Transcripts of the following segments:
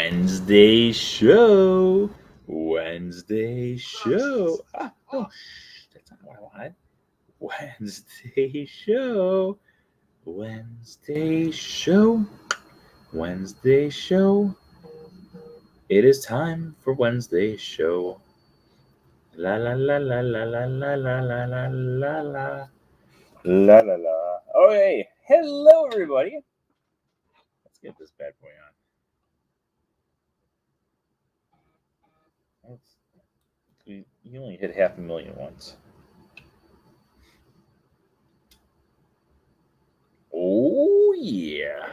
Wednesday show. Wednesday show. No, that's not what I wanted. Wednesday show. Wednesday show. Wednesday show. It is time for Wednesday show. La la la la la la la la la la la la. La la la. Oh hey, hello everybody. Let's get this bad boy on. You only hit 500,000 once. Oh yeah.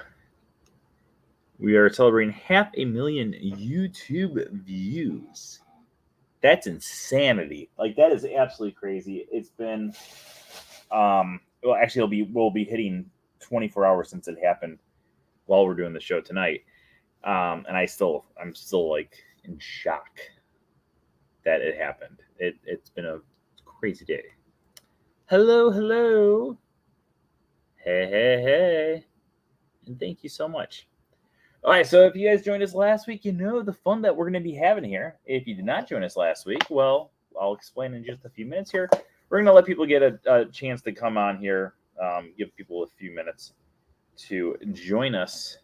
We are celebrating 500,000 YouTube views. That's insanity. Like that is absolutely crazy. It's been well actually we'll be hitting 24 hours since it happened while we're doing the show tonight. And I'm still like in shock that it happened. It's been a crazy day. Hello. Hey. And thank you so much. All right, so if you guys joined us last week, you know the fun that we're going to be having here. If you did not join us last week, well, I'll explain in just a few minutes here. We're going to let people get a chance to come on here, give people a few minutes to join us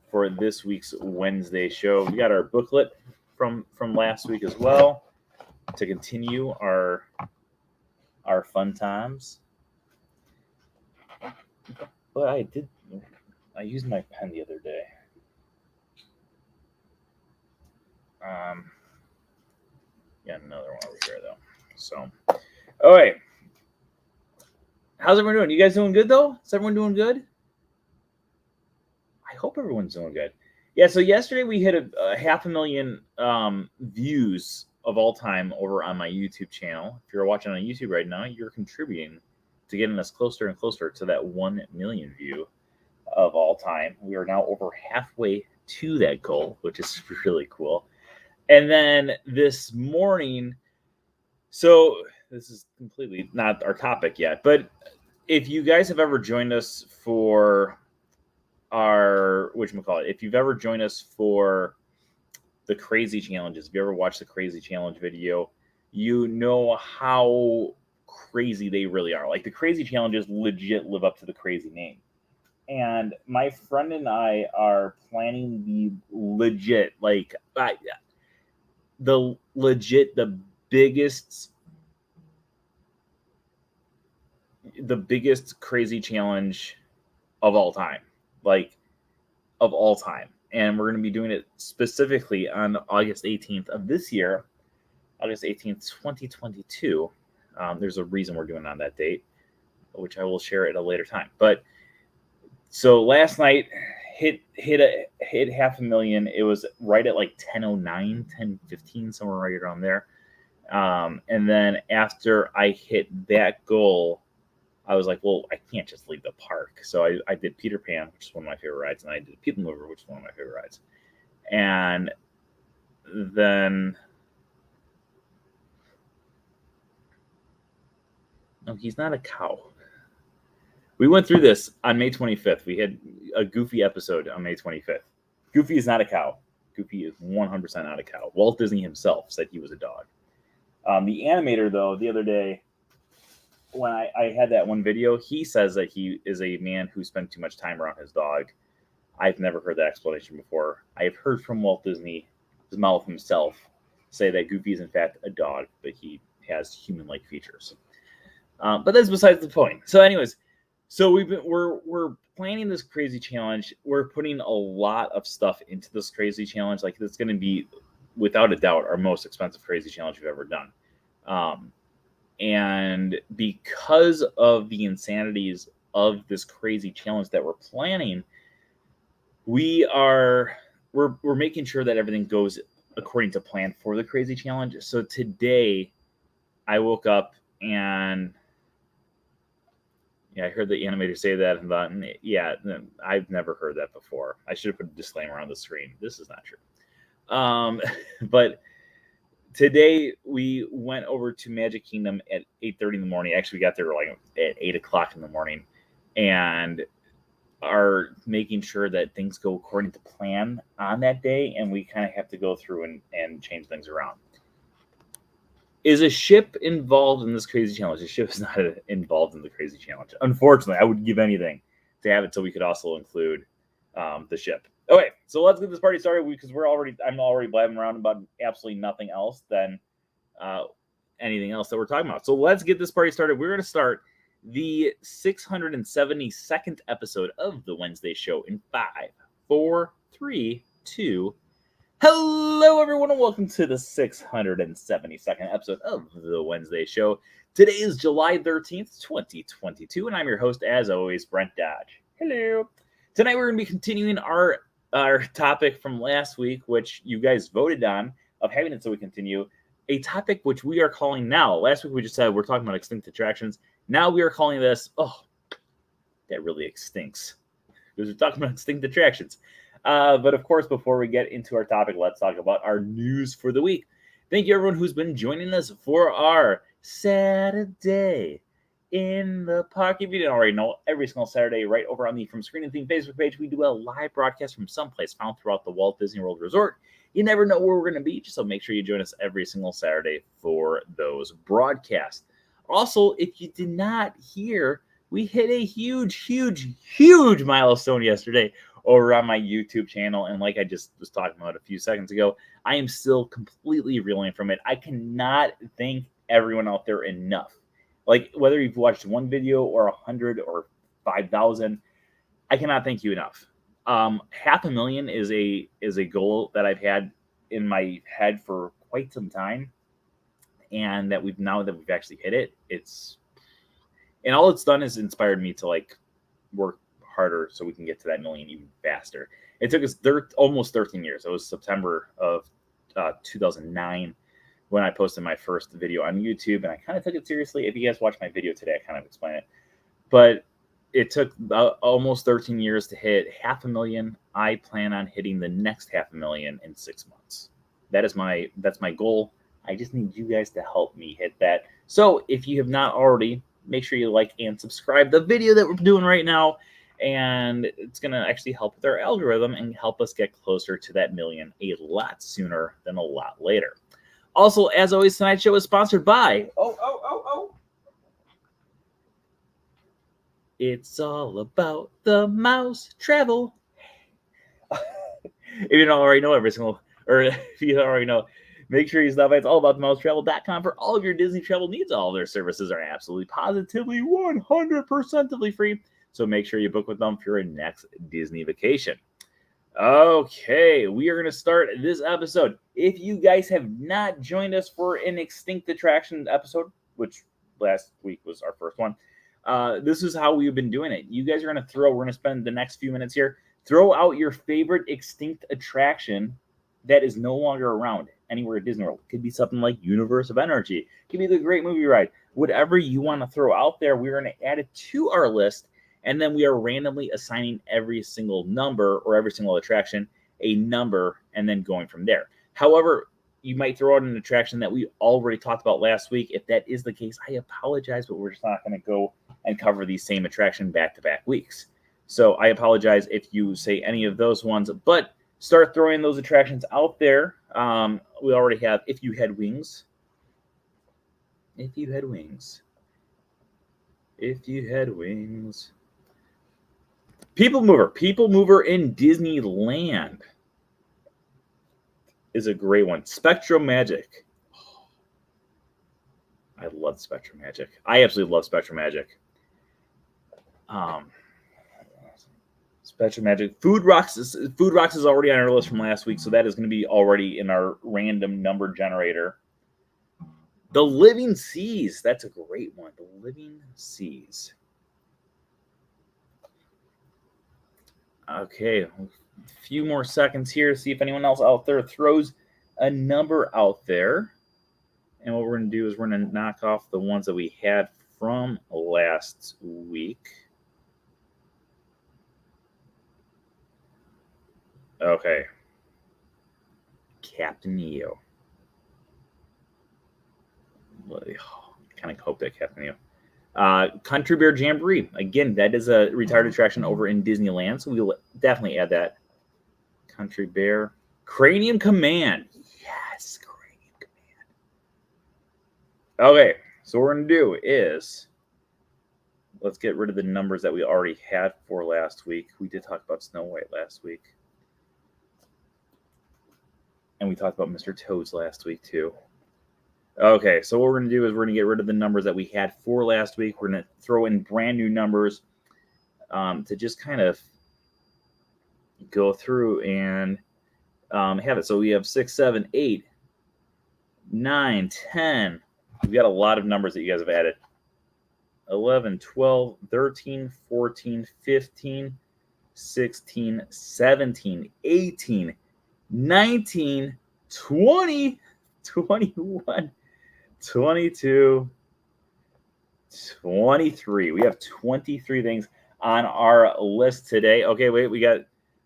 for this week's Wednesday show. We got our booklet from last week as well to continue our fun times. But I used my pen the other day. Yeah, another one over here though. So, all right. How's everyone doing? You guys doing good though? Is everyone doing good? I hope everyone's doing good. Yeah. So yesterday we hit a 500,000 views of all time over on my YouTube channel. If you're watching on YouTube right now, you're contributing to getting us closer and closer to that 1 million view of all time. We are now over halfway to that goal, which is really cool. And then this morning, so this is completely not our topic yet, but if you guys have ever joined us for our, if you've ever joined us for the crazy challenges, if you ever watched the crazy challenge video, you know how crazy they really are. Like the crazy challenges legit live up to the crazy name. And my friend and I are planning the legit, the biggest crazy challenge of all time, and we're going to be doing it specifically on August 18th of this year, August 18th, 2022. There's a reason we're doing it on that date, which I will share at a later time. But so last night hit 500,000. It was right at like 10:09, 10:15, somewhere right around there. And then after I hit that goal, I was like, well, I can't just leave the park. So I did Peter Pan, which is one of my favorite rides, and I did People Mover, which is one of my favorite rides. And then, no, he's not a cow. We went through this on May 25th. We had a Goofy episode on May 25th. Goofy is not a cow. Goofy is 100% not a cow. Walt Disney himself said he was a dog. The animator, though, the other day, when I had that one video, he says that he is a man who spent too much time around his dog. I've never heard that explanation before. I have heard from Walt Disney, his mouth himself, say that Goofy is in fact a dog, but he has human-like features. But that's besides the point. So anyways, so we're planning this crazy challenge. We're putting a lot of stuff into this crazy challenge. Like it's going to be, without a doubt, our most expensive crazy challenge we've ever done. And because of the insanities of this crazy challenge that we're planning, we're making sure that everything goes according to plan for the crazy challenge. So today I woke up and I heard the animator say that and thought, yeah, I've never heard that before. I should have put a disclaimer on the screen. This is not true. But today we went over to Magic Kingdom at 8:30 in the morning. Actually, we got there like at 8 o'clock in the morning, and are making sure that things go according to plan on that day, and we kind of have to go through and change things around. Is a ship involved in this crazy challenge? The ship is not involved in the crazy challenge. Unfortunately, I would give anything to have it so we could also include the ship. Okay, so let's get this party started because I'm already blabbing around about absolutely nothing else than anything else that we're talking about. So let's get this party started. We're going to start the 672nd episode of the Wednesday show in 5, 4, 3, 2. Hello, everyone, and welcome to the 672nd episode of the Wednesday show. Today is July 13th, 2022, and I'm your host, as always, Brent Dodge. Hello. Tonight we're going to be continuing our topic from last week, which you guys voted on, of having it so we continue. A topic which we are calling now. Last week we just said we're talking about extinct attractions. Now we are calling this, that really extinks. Because we're talking about extinct attractions. But of course, before we get into our topic, let's talk about our news for the week. Thank you, everyone who's been joining us for our Saturday in the Park. If you didn't already know, every single Saturday, right over on the From Screen and Theme Facebook page, we do a live broadcast from someplace found throughout the Walt Disney World Resort. You never know where we're going to be, so make sure you join us every single Saturday for those broadcasts. Also, if you did not hear, we hit a huge milestone yesterday over on my YouTube channel, and like I just was talking about a few seconds ago, I am still completely reeling from it. I cannot thank everyone out there enough. Like, whether you've watched one video or 100 or 5,000, I cannot thank you enough. 500,000 is a goal that I've had in my head for quite some time, and that we've actually hit it. And all it's done is inspired me to like work harder so we can get to that million even faster. It took us almost 13 years. It was September of 2009 when I posted my first video on YouTube, and I kind of took it seriously. If you guys watch my video today, I kind of explain it. But it took almost 13 years to hit 500,000. I plan on hitting the next 500,000 in 6 months. That's my goal. I just need you guys to help me hit that. So if you have not already, make sure you like and subscribe the video that we're doing right now. And it's going to actually help with our algorithm and help us get closer to that million a lot sooner than a lot later. Also, as always, tonight's show is sponsored by... It's all about the mouse travel. If you don't already know if you already know, make sure you stop by. It's allaboutthemousetravel.com for all of your Disney travel needs. All of their services are absolutely, positively, 100% free. So make sure you book with them for your next Disney vacation. Okay, we are going to start this episode. If you guys have not joined us for an Extinct Attraction episode, which last week was our first one, this is how we've been doing it. You guys are going to we're going to spend the next few minutes here, throw out your favorite extinct attraction that is no longer around anywhere at Disney World. It could be something like Universe of Energy. It could be the Great Movie Ride. Whatever you want to throw out there, we're going to add it to our list, and then we are randomly assigning every single number or every single attraction a number and then going from there. However, you might throw out an attraction that we already talked about last week. If that is the case, I apologize, but we're just not going to go and cover the same attraction back-to-back weeks. So I apologize if you say any of those ones, but start throwing those attractions out there. We already have If You Had Wings. If You Had Wings. If You Had Wings. People Mover in Disneyland is a great one. Spectrum Magic. I love Spectrum Magic. I absolutely love Spectrum Magic. Spectrum Magic. Food Rocks is already on our list from last week, so that is going to be already in our random number generator. The Living Seas. That's a great one. The Living Seas. Okay, a few more seconds here to see if anyone else out there throws a number out there. And what we're going to do is we're going to knock off the ones that we had from last week. Okay. Captain EO. I kind of hope that Captain EO. Country Bear Jamboree. Again, that is a retired attraction over in Disneyland, so we will definitely add that. Country Bear. Cranium Command. Yes, Cranium Command. Okay, so what we're going to do is let's get rid of the numbers that we already had for last week. We did talk about Snow White last week. And we talked about Mr. Toads last week, too. Okay, so what we're going to do is we're going to get rid of the numbers that we had for last week. We're going to throw in brand new numbers to just kind of go through and have it. So we have 6, 7, 8, 9, 10. We've got a lot of numbers that you guys have added. 11, 12, 13, 14, 15, 16, 17, 18, 19, 20, 21, 22, 23. We have 23 things on our list today. Okay, wait, we got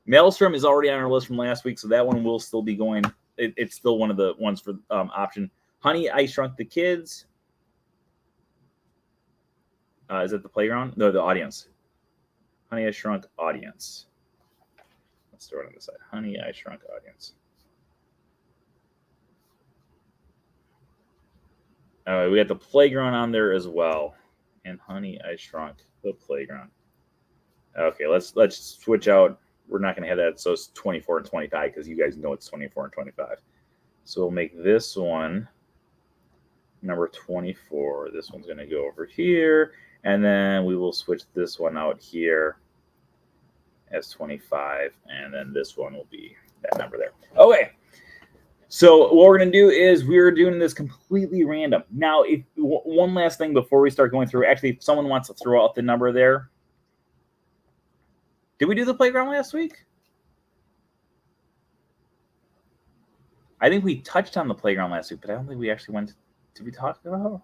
Maelstrom is already on our list from last week, so that one will still be going. It's still one of the ones for option. Honey, I Shrunk the Kids. Is it the playground? No, the audience. Honey, I Shrunk audience. Let's throw it on the side. Honey, I Shrunk audience. We got the playground on there as well. And Honey, I Shrunk the Playground. Okay, let's switch out. We're not going to have that. So it's 24 and 25 because you guys know it's 24 and 25. So we'll make this one number 24. This one's going to go over here. And then we will switch this one out here as 25. And then this one will be that number there. Okay. So what we're going to do is we're doing this completely random. Now, if one last thing before we start going through. Actually, if someone wants to throw out the number there. Did we do the playground last week? I think we touched on the playground last week, but I don't think we actually went. Did we talk about?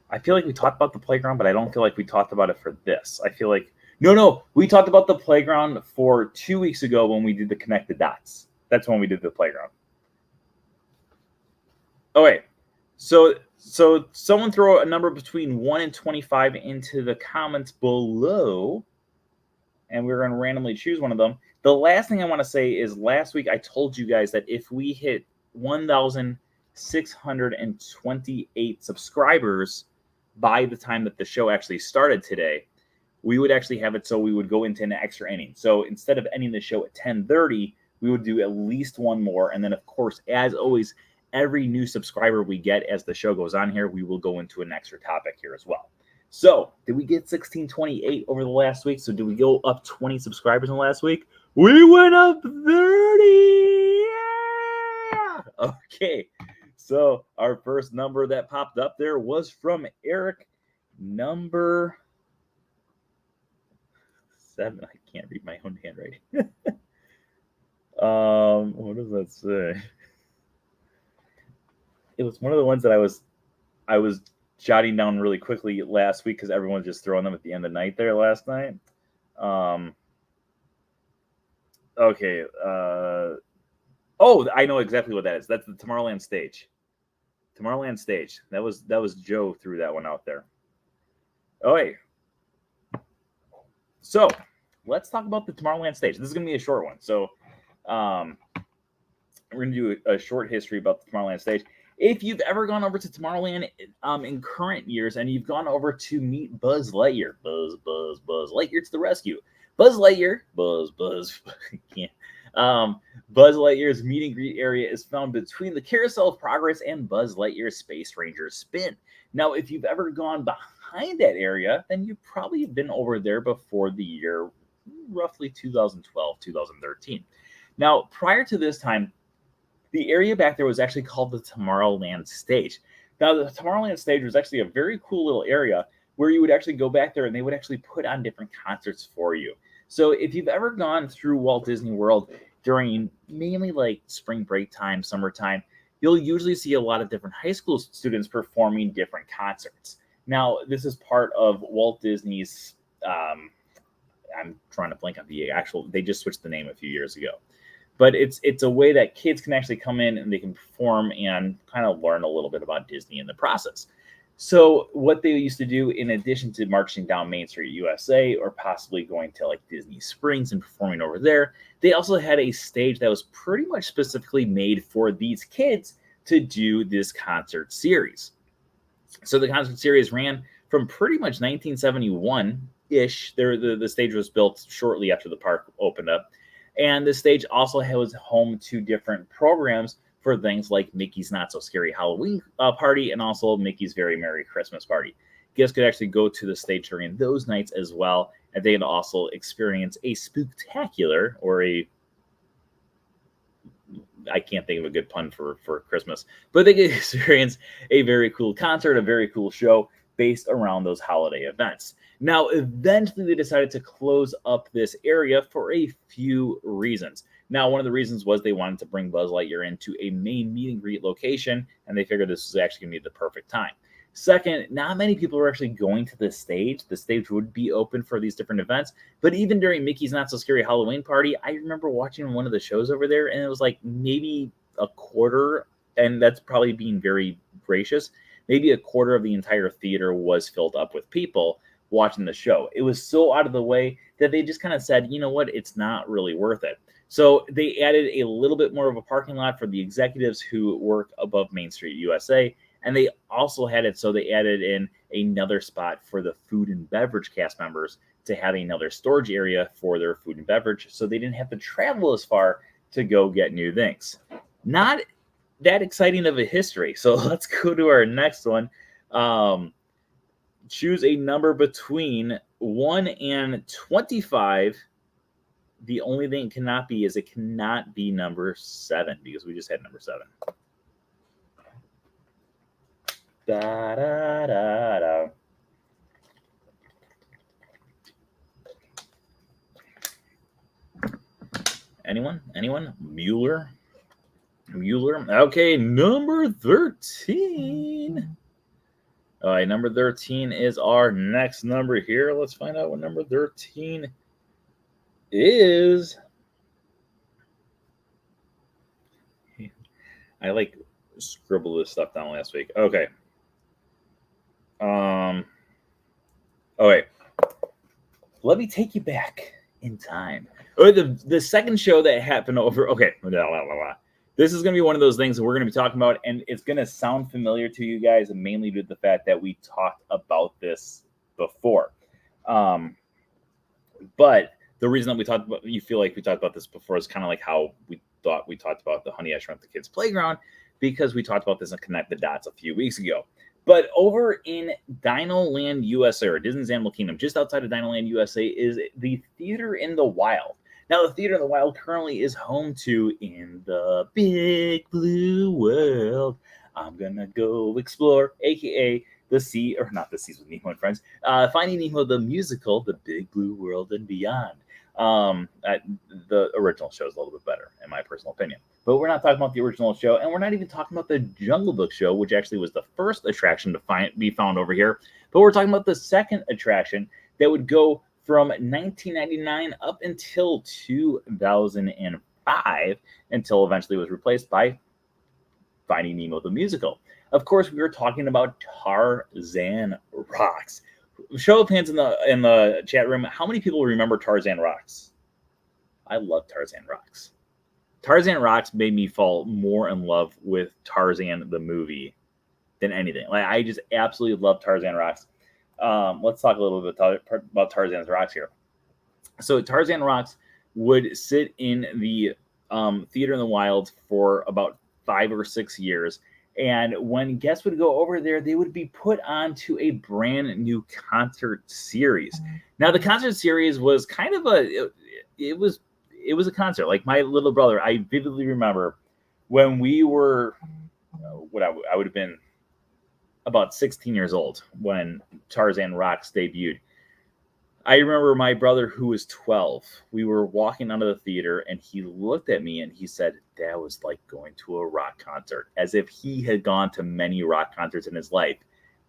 I feel like we talked about the playground, but I don't feel like we talked about it for this. I feel like no, we talked about the playground for 2 weeks ago when we did the Connect the Dots. That's when we did the playground. Okay, so someone throw a number between 1 and 25 into the comments below, and we're going to randomly choose one of them. The last thing I want to say is last week I told you guys that if we hit 1,628 subscribers by the time that the show actually started today, we would actually have it so we would go into an extra inning. So instead of ending the show at 10:30, we would do at least one more. And then, of course, as always, every new subscriber we get as the show goes on here, we will go into an extra topic here as well. So did we get 1628 over the last week? So did we go up 20 subscribers in the last week? We went up 30. Yeah! Okay. So our first number that popped up there was from Eric, number 7. I can't read my own handwriting. What does that say? It was one of the ones that I was jotting down really quickly last week because everyone was just throwing them at the end of the night there last night. Okay. Oh, I know exactly what that is. That's the Tomorrowland stage. Tomorrowland stage. That was Joe threw that one out there. Okay. So let's talk about the Tomorrowland stage. This is going to be a short one. So we're going to do a short history about the Tomorrowland stage. If you've ever gone over to Tomorrowland in current years and you've gone over to meet Buzz Lightyear, Buzz Lightyear to the rescue. Buzz Lightyear, Buzz, can't. Buzz Lightyear's meet and greet area is found between the Carousel of Progress and Buzz Lightyear's Space Ranger Spin. Now, if you've ever gone behind that area, then you probably have been over there before the year roughly 2012, 2013. Now, prior to this time, the area back there was actually called the Tomorrowland Stage. Now, the Tomorrowland Stage was actually a very cool little area where you would actually go back there and they would actually put on different concerts for you. So if you've ever gone through Walt Disney World during mainly like spring break time, summertime, you'll usually see a lot of different high school students performing different concerts. Now, this is part of Walt Disney's, I'm trying to blank on the actual, they just switched the name a few years ago. but it's a way that kids can actually come in and they can perform and kind of learn a little bit about Disney in the process. So what they used to do, in addition to marching down Main Street USA or possibly going to like Disney Springs and performing over there, they also had a stage that was pretty much specifically made for these kids to do this concert series. So the concert series ran from pretty much 1971-ish. The stage was built shortly after the park opened up. And the stage also was home to different programs for things like Mickey's Not So Scary Halloween Party and also Mickey's Very Merry Christmas Party. Guests could actually go to the stage during those nights as well, and they could also experience a spooktacular, or I can't think of a good pun for Christmas, but they could experience a very cool concert, a very cool show based around those holiday events. Now, eventually they decided to close up this area for a few reasons. Now, one of the reasons was they wanted to bring Buzz Lightyear into a main meet and greet location, and they figured this was actually going to be the perfect time. Second, not many people were actually going to the stage. The stage would be open for these different events, but even during Mickey's Not So Scary Halloween Party, I remember watching one of the shows over there, and it was like maybe a quarter, and that's probably being very gracious, maybe a quarter of the entire theater was filled up with people watching the show. It was so out of the way that they just kind of said, you know what, it's not really worth it. So they added a little bit more of a parking lot for the executives who work above Main Street USA. And they also had it so they added in another spot for the food and beverage cast members to have another storage area for their food and beverage, so they didn't have to travel as far to go get new things. Not that exciting of a history. So let's go to our next one. Choose a number between 1 and 25. The only thing it cannot be is it cannot be number 7, because we just had number 7. Da, da, da, da. Anyone? Mueller? Okay, number 13. All right, number 13 is our next number here. Let's find out what number 13 is. I like scribbled this stuff down last week. Okay. Okay. Let me take you back in time. Oh, the second show that happened over. Okay. This is going to be one of those things that we're going to be talking about, and it's going to sound familiar to you guys, and mainly due to the fact that we talked about this before. But the reason that you feel like we talked about this before is kind of like how we thought we talked about the Honey, I Shrunk the Kids Playground, because we talked about this and Connect the Dots a few weeks ago. But over in Dino Land USA, or Disney's Animal Kingdom, just outside of Dino Land USA, is the Theater in the Wild. Now, the Theater in the Wild currently is home to In the Big Blue World, I'm gonna go explore, aka the sea, or not the Seas with Nemo and Friends, Finding Nemo the musical, The Big Blue World and Beyond. The original show is a little bit better, in my personal opinion. But we're not talking about the original show, and we're not even talking about the Jungle Book show, which actually was the first attraction to be found over here. But we're talking about the second attraction that would go from 1999 up until 2005, until eventually it was replaced by Finding Nemo the musical. Of course, we were talking about Tarzan Rocks. Show of hands in the chat room. How many people remember Tarzan Rocks? I love Tarzan Rocks. Tarzan Rocks made me fall more in love with Tarzan the movie than anything. Like, I just absolutely love Tarzan Rocks. Let's talk a little bit about Tarzan Rocks here. So Tarzan Rocks would sit in the Theater in the Wild for about 5 or 6 years. And when guests would go over there, they would be put onto a brand new concert series. Now, the concert series was kind of it was a concert. Like, my little brother, I vividly remember when we were, I would have been about 16 years old when Tarzan Rocks debuted. I remember my brother, who was 12, we were walking out of the theater, and he looked at me and he said, that was like going to a rock concert, as if he had gone to many rock concerts in his life.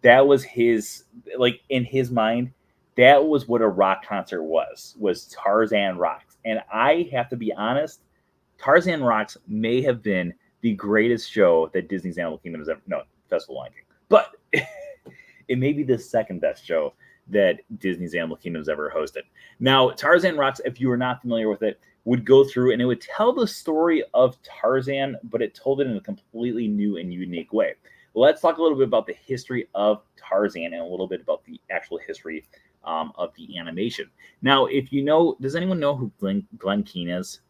That was his, like, in his mind, that was what a rock concert was Tarzan Rocks. And I have to be honest, Tarzan Rocks may have been the greatest show that Disney's Animal Kingdom has ever, no, Festival of Lion King, but it may be the second best show that Disney's Animal Kingdom has ever hosted. Now, Tarzan Rocks, if you are not familiar with it, would go through and it would tell the story of Tarzan, but it told it in a completely new and unique way. Let's talk a little bit about the history of Tarzan and a little bit about the actual history of the animation. Now, if you know, does anyone know who Glenn Keane is?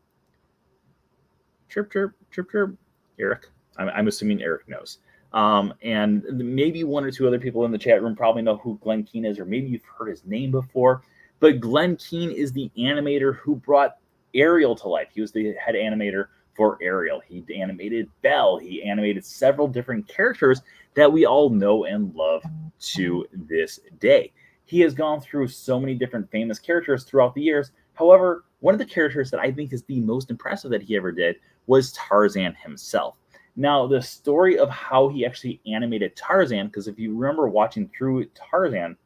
Chirp, chirp, chirp, chirp. Eric. I'm assuming Eric knows. And maybe one or two other people in the chat room probably know who Glenn Keane is, or maybe you've heard his name before. But Glenn Keane is the animator who brought Ariel to life. He was the head animator for Ariel. He animated Belle. He animated several different characters that we all know and love to this day. He has gone through so many different famous characters throughout the years. However, one of the characters that I think is the most impressive that he ever did was Tarzan himself. Now, the story of how he actually animated Tarzan, because if you remember watching through Tarzan,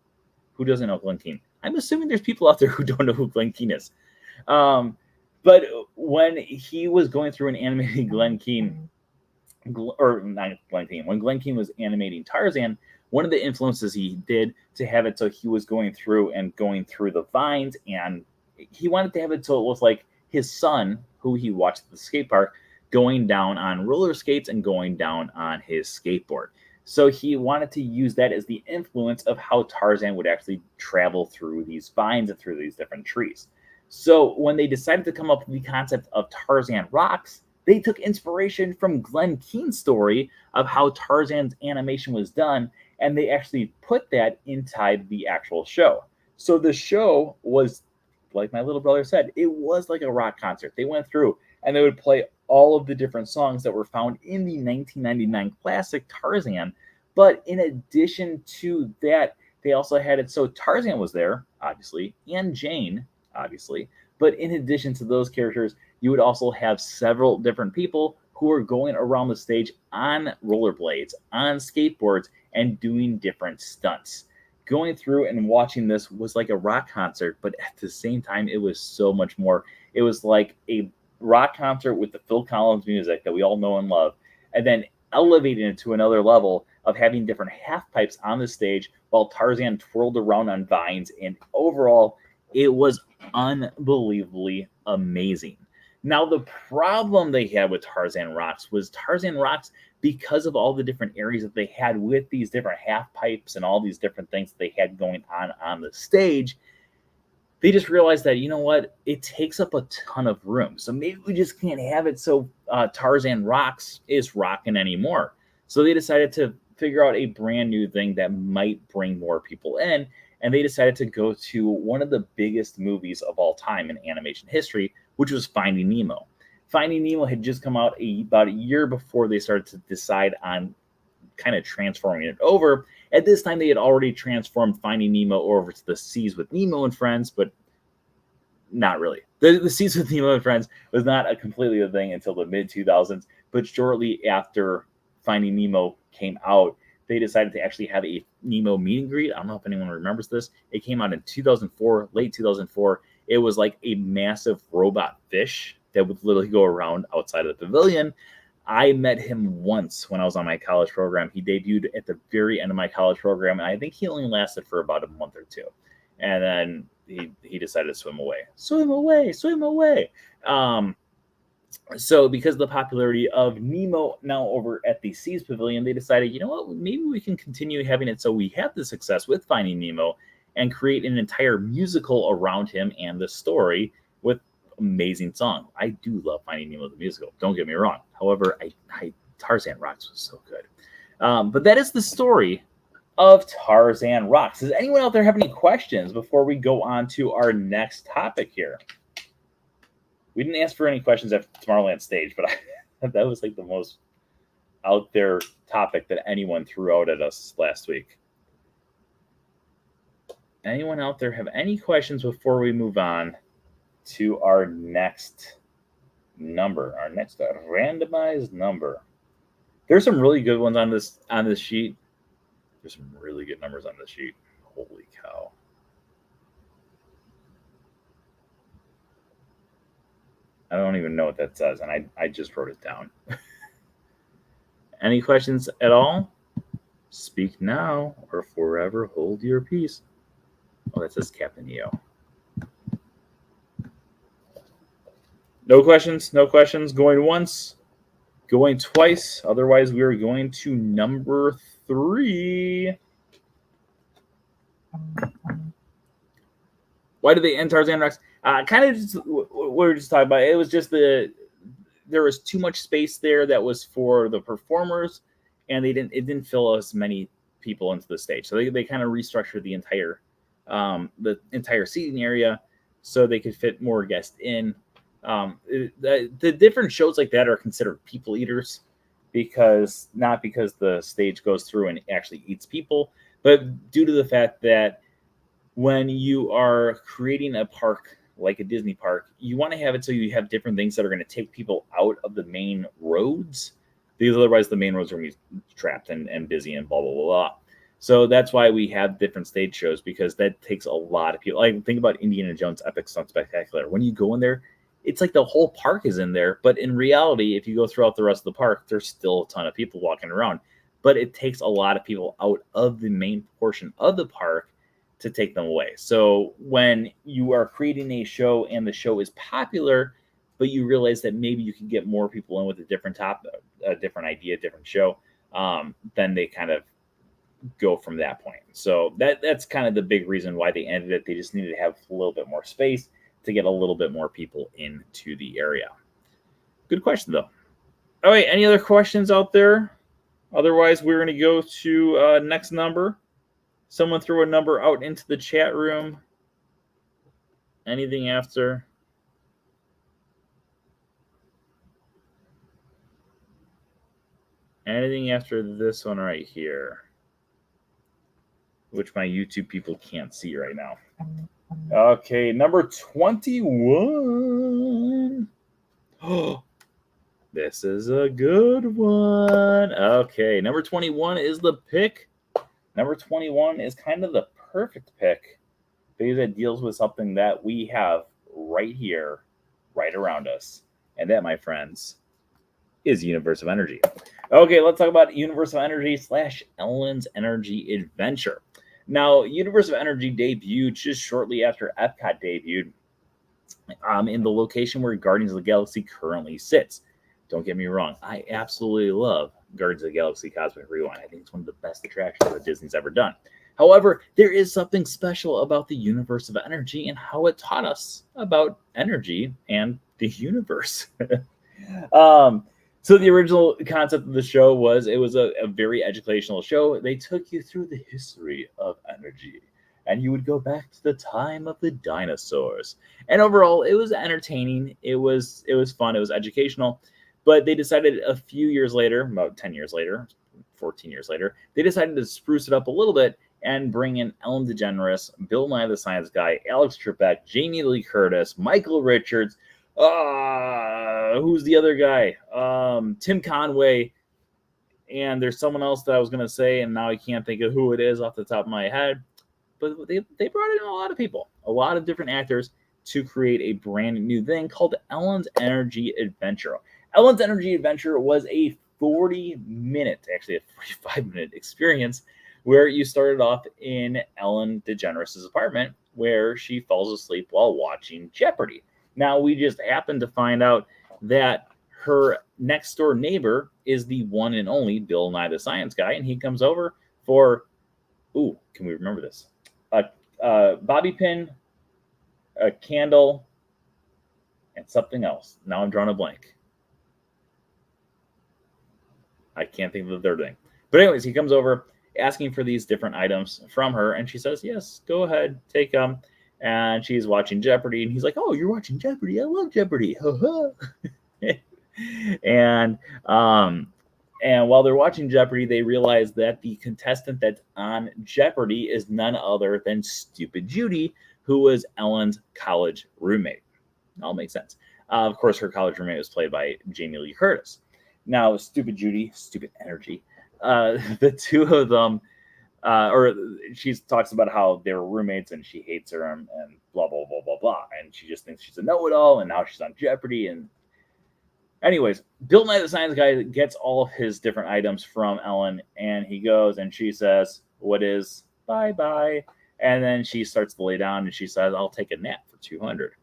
who doesn't know Glenn Keane? I'm assuming there's people out there who don't know who Glenn Keane is. But when he was going through and animating Glenn Keane, or not Glenn Keane, when Glenn Keane was animating Tarzan, one of the influences he did to have it so he was going through the vines, and he wanted to have it so it was like his son, who he watched at the skate park, going down on roller skates and going down on his skateboard. So he wanted to use that as the influence of how Tarzan would actually travel through these vines and through these different trees. So when they decided to come up with the concept of Tarzan Rocks, they took inspiration from Glenn Keane's story of how Tarzan's animation was done, and they actually put that inside the actual show. So the show was, like my little brother said, it was like a rock concert. They went through and they would play all of the different songs that were found in the 1999 classic Tarzan. But in addition to that, they also had it so Tarzan was there, obviously, and Jane, obviously. But in addition to those characters, you would also have several different people who were going around the stage on rollerblades, on skateboards, and doing different stunts. Going through and watching this was like a rock concert, but at the same time, it was so much more. It was like a rock concert with the Phil Collins music that we all know and love, and then elevating it to another level of having different half pipes on the stage while Tarzan twirled around on vines. And overall, it was unbelievably amazing. Now, the problem they had with Tarzan Rocks was Tarzan Rocks, because of all the different areas that they had with these different half pipes and all these different things that they had going on the stage, they just realized that, you know what, it takes up a ton of room. So maybe we just can't have it so Tarzan Rocks is rocking anymore. So they decided to figure out a brand new thing that might bring more people in. And they decided to go to one of the biggest movies of all time in animation history, which was Finding Nemo. Finding Nemo had just come out about a year before they started to decide on kind of transforming it over. At this time, they had already transformed Finding Nemo over to the Seas with Nemo and Friends, but not really. The Seas with Nemo and Friends was not a completely a thing until the mid-2000s, but shortly after Finding Nemo came out, they decided to actually have a Nemo meet and greet. I don't know if anyone remembers this. It came out in 2004, late 2004. It was like a massive robot fish that would literally go around outside of the pavilion. I met him once when I was on my college program. He debuted at the very end of my college program, and I think he only lasted for about a month or two. And then he decided to swim away. Swim away, swim away. So because of the popularity of Nemo now over at the Seas Pavilion, they decided, you know what, maybe we can continue having it so we have the success with Finding Nemo and create an entire musical around him and the story with amazing song. I do love Finding Nemo the musical, don't get me wrong. However, Tarzan Rocks was so good. But that is the story of Tarzan Rocks. Does anyone out there have any questions before we go on to our next topic here? We didn't ask for any questions at Tomorrowland stage, but that was like the most out there topic that anyone threw out at us last week. Anyone out there have any questions before we move on to our next number, our next randomized number? There's some really good ones on this sheet. There's some really good numbers on this sheet. Holy cow. I don't even know what that says, and I just wrote it down. Any questions at all? Speak now or forever hold your peace. Oh, that says Captain EO. No questions, no questions. Going once, going twice. Otherwise, we are going to number 3. Why did they end Tarzan Rex? Kind of just what we were just talking about. It was just there was too much space there that was for the performers, and it didn't fill as many people into the stage. So they kind of restructured the entire seating area so they could fit more guests in. The different shows like that are considered people eaters not because the stage goes through and actually eats people, but due to the fact that when you are creating a park like a Disney park, you want to have it so you have different things that are going to take people out of the main roads, because otherwise the main roads are going to be trapped and busy and blah, blah, blah, blah. So that's why we have different stage shows, because that takes a lot of people. Like, think about Indiana Jones Epic Stunt Spectacular. When you go in there, it's like the whole park is in there. But in reality, if you go throughout the rest of the park, there's still a ton of people walking around. But it takes a lot of people out of the main portion of the park to take them away. So when you are creating a show and the show is popular, but you realize that maybe you can get more people in with a different different idea, different show, then they kind of go from that point. So that's kind of the big reason why they ended it. They just needed to have a little bit more space to get a little bit more people into the area. Good question, though. All right, any other questions out there? Otherwise, we're going to go to next number. Someone threw a number out into the chat room. Anything after? Anything after this one right here, which my YouTube people can't see right now. Okay, number 21. Oh, this is a good one. Okay, number 21 is the pick. Number 21 is kind of the perfect pick because it deals with something that we have right here, right around us. And that, my friends, is Universe of Energy. Okay, let's talk about Universe of Energy / Ellen's Energy Adventure. Now, Universe of Energy debuted just shortly after Epcot debuted in the location where Guardians of the Galaxy currently sits. Don't get me wrong, I absolutely love Guardians of the Galaxy Cosmic Rewind. I think it's one of the best attractions that Disney's ever done. However, there is something special about the Universe of Energy and how it taught us about energy and the universe. So the original concept of the show was it was a very educational show. They took you through the history of energy, and you would go back to the time of the dinosaurs. And overall, it was entertaining. It was fun. It was educational. But they decided a few years later, about 10 years later, 14 years later, they decided to spruce it up a little bit and bring in Ellen DeGeneres, Bill Nye the Science Guy, Alex Trebek, Jamie Lee Curtis, Michael Richards, who's the other guy? Tim Conway. And there's someone else that I was going to say, and now I can't think of who it is off the top of my head. But they brought in a lot of people, a lot of different actors to create a brand new thing called Ellen's Energy Adventure. Ellen's Energy Adventure was a 40-minute, actually a 45-minute experience where you started off in Ellen DeGeneres' apartment where she falls asleep while watching Jeopardy. Now, we just happened to find out that her next door neighbor is the one and only Bill Nye the Science Guy, and he comes over for, can we remember this? A bobby pin, a candle, and something else. Now I'm drawing a blank. I can't think of the third thing. But anyways, he comes over asking for these different items from her, and she says, yes, go ahead, take them. And she's watching Jeopardy, and he's like, oh, you're watching Jeopardy? I love Jeopardy. And while they're watching Jeopardy, they realize that the contestant that's on Jeopardy is none other than Stupid Judy, who was Ellen's college roommate. All makes sense. Of course, her college roommate was played by Jamie Lee Curtis. Now, Stupid Judy, Stupid Energy, the two of them or she talks about how they were roommates and she hates her and blah blah blah blah blah, and she just thinks she's a know-it-all, and now she's on Jeopardy. And anyways, Bill Nye the Science Guy gets all of his different items from Ellen, and he goes and she says, "What is bye bye?" And then she starts to lay down, and she says, "I'll take a nap for 200."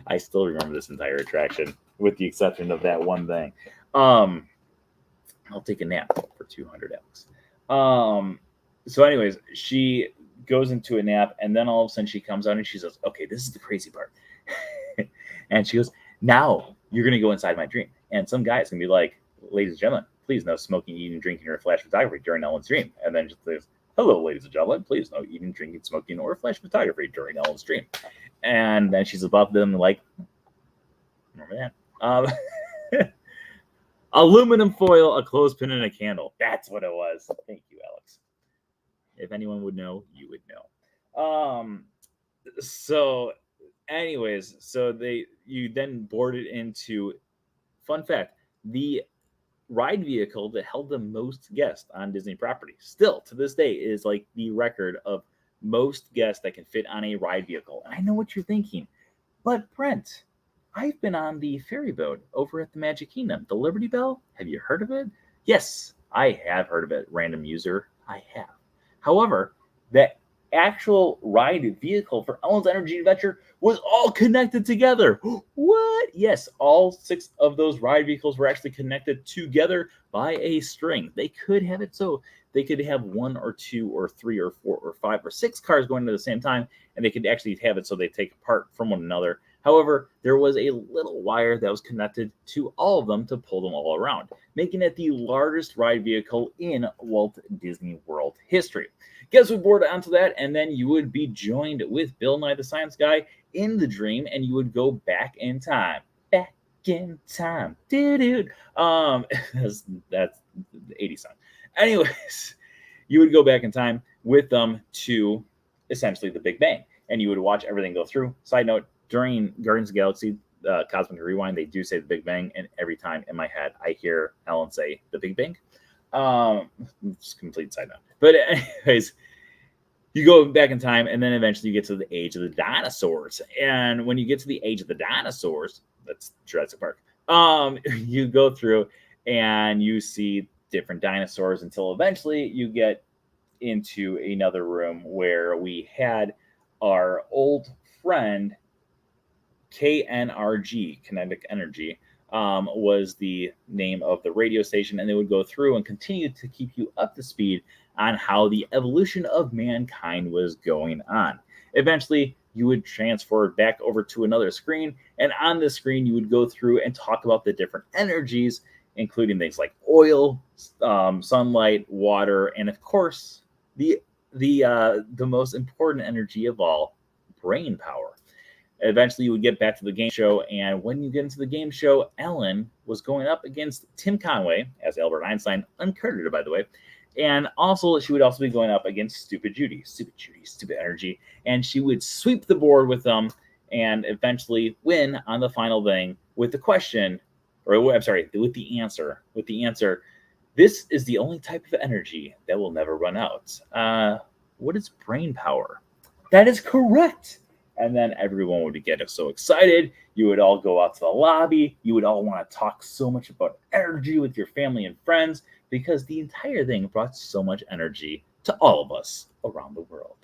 I still remember this entire attraction, with the exception of that one thing. I'll take a nap for 200, Alex. So anyways, she goes into a nap, and then all of a sudden she comes out and she says, "Okay, this is the crazy part." And she goes, "Now you're going to go inside my dream." And some guy's going to be like, "Ladies and gentlemen, please no smoking, eating, drinking, or flash photography during Ellen's dream." And then just says, "Hello, ladies and gentlemen, please no eating, drinking, smoking, or flash photography during Ellen's dream." And then she's above them like, remember that? Aluminum foil, a clothespin, and a candle. That's what it was. Thank you, Alex. If anyone would know, you would know. So anyways, so you then boarded into, fun fact, the ride vehicle that held the most guests on Disney property. Still to this day is like the record of most guests that can fit on a ride vehicle. And I know what you're thinking, but Brent, I've been on the ferry boat over at the Magic Kingdom, the Liberty Bell. Have you heard of it? Yes, I have heard of it, random user. I have. However, that actual ride vehicle for Ellen's Energy Adventure was all connected together. What? Yes, all 6 of those ride vehicles were actually connected together by a string. They could have it so they could have 1 or 2 or 3 or 4 or 5 or 6 cars going at the same time, and they could actually have it so they take apart from one another. However, there was a little wire that was connected to all of them to pull them all around, making it the largest ride vehicle in Walt Disney World history. Guess we board onto that, and then you would be joined with Bill Nye the Science Guy in the dream, and you would go back in time. Back in time. Dude. That's the 80s song. Anyways, you would go back in time with them to essentially the Big Bang, and you would watch everything go through. Side note, during Guardians of the Galaxy Cosmic Rewind, they do say the Big Bang, and every time in my head I hear Ellen say the Big Bang. Just complete side note. But anyways, you go back in time, and then eventually you get to the age of the dinosaurs. And when you get to the age of the dinosaurs, that's Jurassic Park, you go through and you see different dinosaurs until eventually you get into another room where we had our old friend KNRG, Kinetic Energy, was the name of the radio station, and they would go through and continue to keep you up to speed on how the evolution of mankind was going on. Eventually, you would transfer back over to another screen, and on the screen, you would go through and talk about the different energies, including things like oil, sunlight, water, and of course, the most important energy of all, brain power. Eventually, you would get back to the game show, and when you get into the game show, Ellen was going up against Tim Conway as Albert Einstein, uncredited by the way, and also she would also be going up against Stupid Judy, Stupid Energy, and she would sweep the board with them and eventually win on the final thing with the question, or I'm sorry, with the answer. This is the only type of energy that will never run out. What is brain power? That is correct. And then everyone would get so excited. You would all go out to the lobby. You would all want to talk so much about energy with your family and friends because the entire thing brought so much energy to all of us around the world.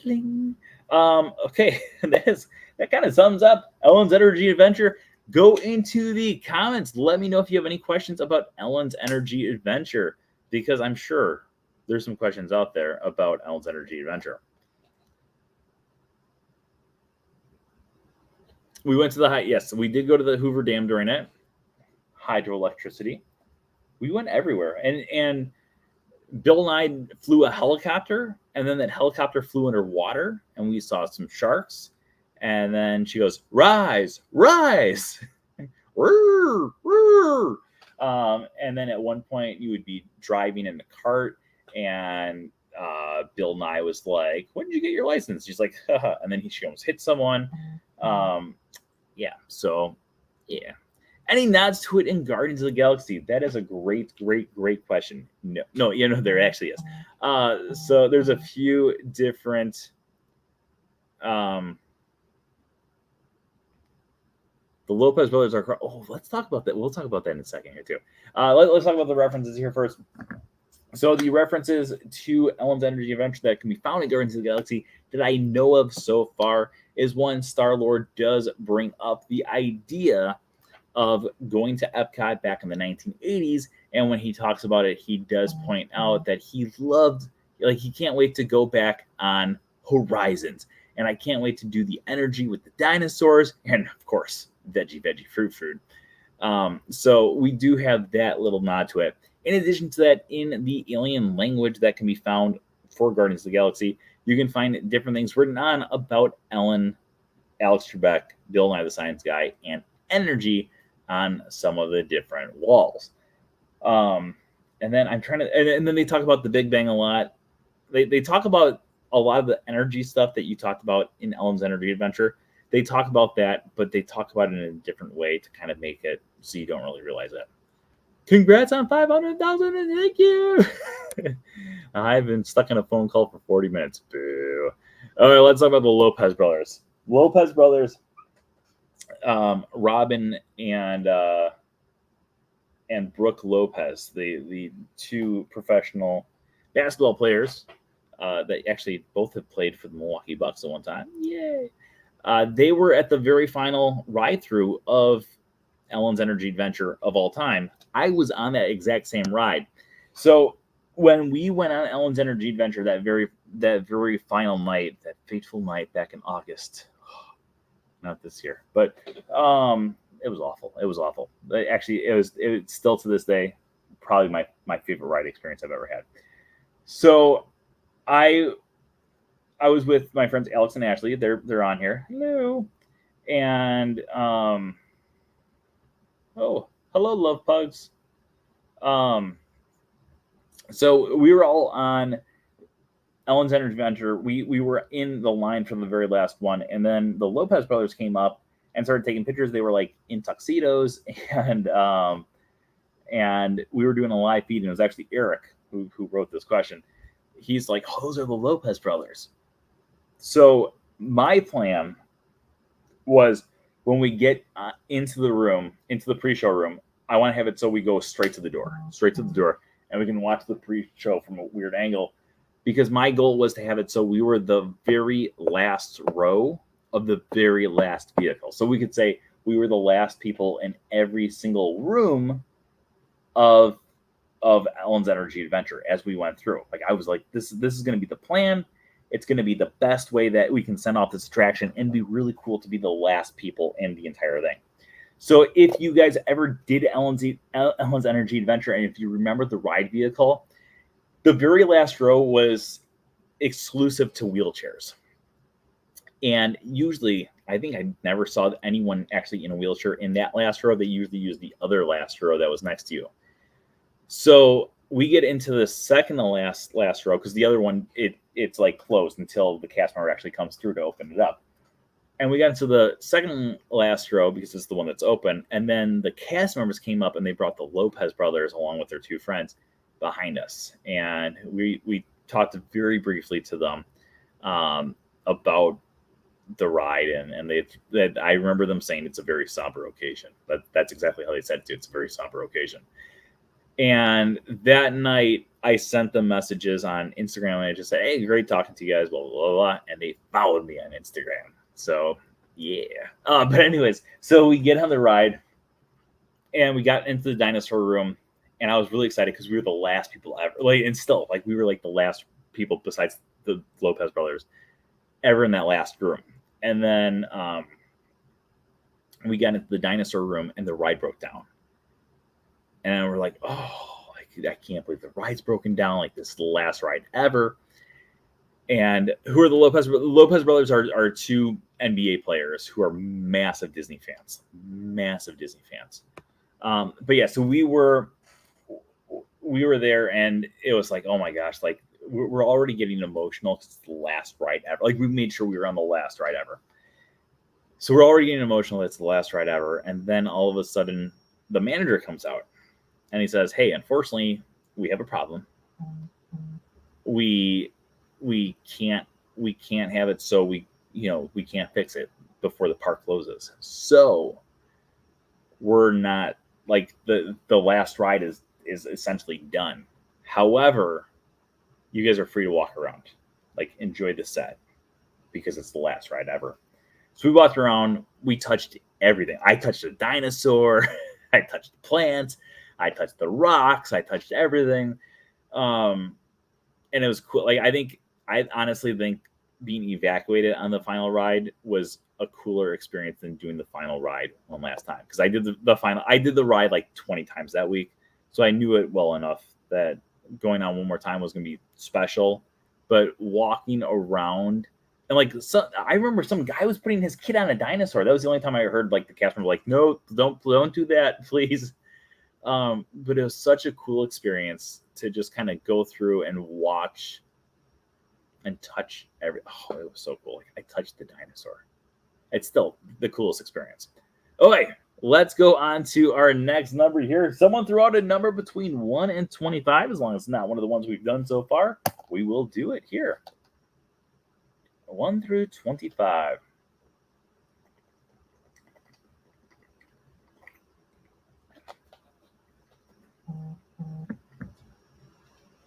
Cling. Okay, that kind of sums up Ellen's Energy Adventure. Go into the comments. Let me know if you have any questions about Ellen's Energy Adventure, because I'm sure there's some questions out there about Ellen's Energy Adventure. We went to yes, we did go to the Hoover Dam during it. Hydroelectricity. We went everywhere. And Bill Nye flew a helicopter, and then that helicopter flew underwater, and we saw some sharks. And then she goes, "Rise, rise!" Rrr, rrr. And then at one point, you would be driving in the cart, and Bill Nye was like, "When did you get your license?" She's like, haha. And then she almost hit someone. Yeah. So, yeah. Any nods to it in Guardians of the Galaxy? That is a great question. No, there actually is. So there's a few different. The Lopez brothers are. Oh, let's talk about that. We'll talk about that in a second here too. Let's talk about the references here first. So the references to Ellen's Energy Adventure that can be found in Guardians of the Galaxy that I know of so far is one Star-Lord does bring up the idea of going to Epcot back in the 1980s, and when he talks about it, he does point out that he loved, like, he can't wait to go back on Horizons, and I can't wait to do the energy with the dinosaurs, and of course, veggie, fruit. So we do have that little nod to it. In addition to that, in the alien language that can be found for Guardians of the Galaxy, you can find different things written on about Ellen, Alex Trebek, Bill Nye the Science Guy, and energy on some of the different walls. And then I'm trying to, and then they talk about the Big Bang a lot. They talk about a lot of the energy stuff that you talked about in Ellen's Energy Adventure. They talk about that, but they talk about it in a different way to kind of make it so you don't really realize it. Congrats on 500,000 and thank you. I've been stuck on a phone call for 40 minutes. Boo. All right, let's talk about the Lopez brothers. Lopez brothers, Robin and Brooke Lopez, the two professional basketball players that actually both have played for the Milwaukee Bucks at one time. Yay! They were at the very final ride-through of Ellen's Energy Adventure of all time. I was on that exact same ride. So when we went on Ellen's Energy Adventure that very final night, that fateful night back in August, not this year, but it was awful. It was awful. Actually, it was still to this day probably my favorite ride experience I've ever had. So I was with my friends Alex and Ashley. They're on here. Hello. And oh, hello, love pugs. So we were all on Ellen's Energy Adventure. We were in the line for the very last one, and then the Lopez brothers came up and started taking pictures. They were like in tuxedos, and we were doing a live feed, and it was actually Eric who wrote this question. He's like, "Oh, those are the Lopez brothers." So my plan was when we get into the pre-show room, I want to have it so we go straight to the door, and we can watch the pre-show from a weird angle, because my goal was to have it so we were the very last row of the very last vehicle. So we could say we were the last people in every single room of Ellen's Energy Adventure as we went through. Like, I was like, this is going to be the plan. It's going to be the best way that we can send off this attraction, and be really cool to be the last people in the entire thing. So if you guys ever did Ellen's Energy Adventure, and if you remember the ride vehicle, the very last row was exclusive to wheelchairs. And usually, I think I never saw anyone actually in a wheelchair in that last row. They usually use the other last row that was next to you. So we get into the second to last row, because the other one, it's like closed until the cast member actually comes through to open it up. And we got into the second last row because it's the one that's open. And then the cast members came up and they brought the Lopez brothers along with their two friends behind us. And we talked very briefly to them about the ride. And I remember them saying it's a very somber occasion. That's exactly how they said it too. It's a very somber occasion. And that night, I sent them messages on Instagram, and I just said, "Hey, great talking to you guys, blah, blah, blah, blah." And they followed me on Instagram. So, yeah. But anyways, so we get on the ride, and we got into the dinosaur room, and I was really excited because we were the last people ever. We were like the last people besides the Lopez brothers ever in that last room. And then we got into the dinosaur room, and the ride broke down. And we're like, oh, I can't believe the ride's broken down. Like, this is the last ride ever. And who are the Lopez? The Lopez brothers are two NBA players who are massive Disney fans. But yeah, so we were there, and it was like, oh my gosh, like we're already getting emotional because it's the last ride ever. Like, we made sure we were on the last ride ever. So we're already getting emotional. It's the last ride ever. And then all of a sudden, the manager comes out and he says, "Hey, unfortunately, we have a problem. We we can't we can't have it, so we can't fix it before the park closes. So we're not like the last ride is essentially done. However, you guys are free to walk around, like enjoy the set because it's the last ride ever." So we walked around. We touched everything. I touched a dinosaur. I touched the plants. I touched the rocks. I touched everything. Um, and it was cool. Like I honestly think being evacuated on the final ride was a cooler experience than doing the final ride one last time because I did the final. I did the ride like 20 times that week, so I knew it well enough that going on one more time was going to be special. But walking around and like I remember some guy was putting his kid on a dinosaur. That was the only time I heard like the cast member like, "No, don't do that, please." But it was such a cool experience to just kind of go through and watch and touch every. Oh, it was so cool. Like, I touched the dinosaur. It's still the coolest experience. Okay, let's go on to our next number here. Someone threw out a number between 1 and 25. As long as it's not one of the ones we've done so far, we will do it here. 1 through 25.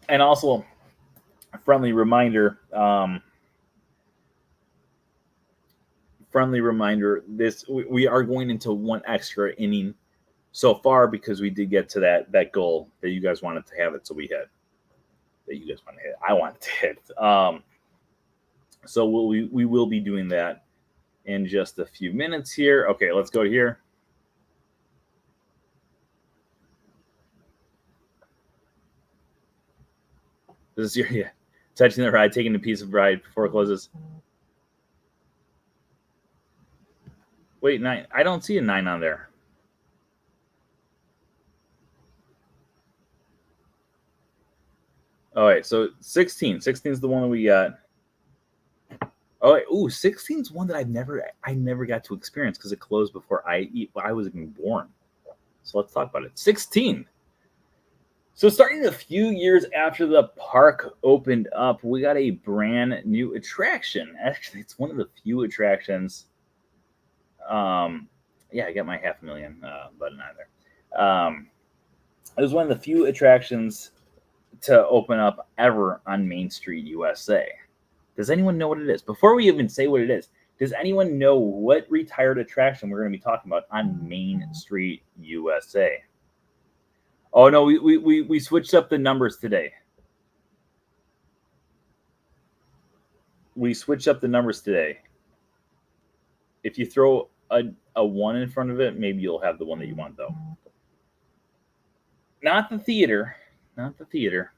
And also, a friendly reminder. This we are going into one extra inning so far because we did get to that goal that you guys wanted to have it, so we hit. That you guys want to hit. I wanted to hit. So we will be doing that in just a few minutes here. Okay, let's go here. This is your touching the ride, taking a piece of ride before it closes. Wait, 9. I don't see a 9 on there. All right, so 16. 16 is the one that we got. Oh, wait, 16 is one that I never got to experience because it closed before I was even born. So let's talk about it. 16. So starting a few years after the park opened up, we got a brand new attraction. Actually, it's one of the few attractions. Yeah, I got my $500,000 button on there. It was one of the few attractions to open up ever on Main Street, USA. Does anyone know what it is? Before we even say what it is, does anyone know what retired attraction we're going to be talking about on Main Street, USA? Oh no, we switched up the numbers today. We switched up the numbers today. If you throw a 1 in front of it, maybe you'll have the one that you want, though. Not the theater. Not the theater.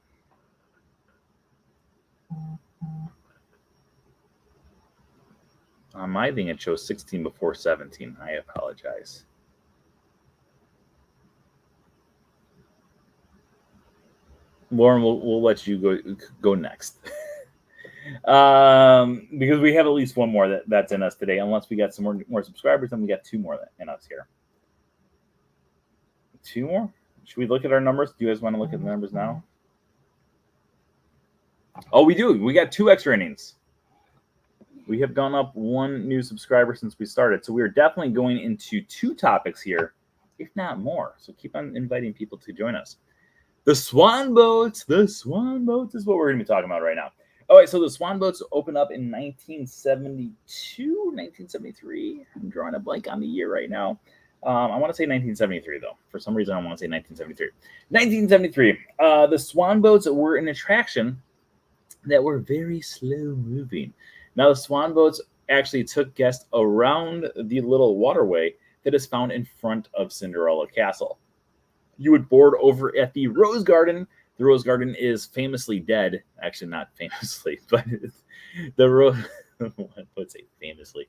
On my thing, it shows 16 before 17. I apologize. Lauren, we'll let you go next. Because we have at least one more that's in us today. Unless we got some more subscribers, then we got 2 more in us here. 2 more? Should we look at our numbers? Do you guys want to look at the numbers now? Oh, we do. We got 2 extra innings. We have gone up 1 new subscriber since we started. So we are definitely going into 2 topics here, if not more. So keep on inviting people to join us. The Swan Boats. The Swan Boats is what we're going to be talking about right now. All right, so the Swan Boats opened up in 1972, 1973. I'm drawing a blank on the year right now. I want to say 1973, though. For some reason, I want to say 1973. 1973. The Swan Boats were an attraction that were very slow moving. Now, the Swan Boats actually took guests around the little waterway that is found in front of Cinderella Castle. You would board over at the Rose Garden. The Rose Garden is famously dead. Actually, not famously, but the Rose. Let's say famously.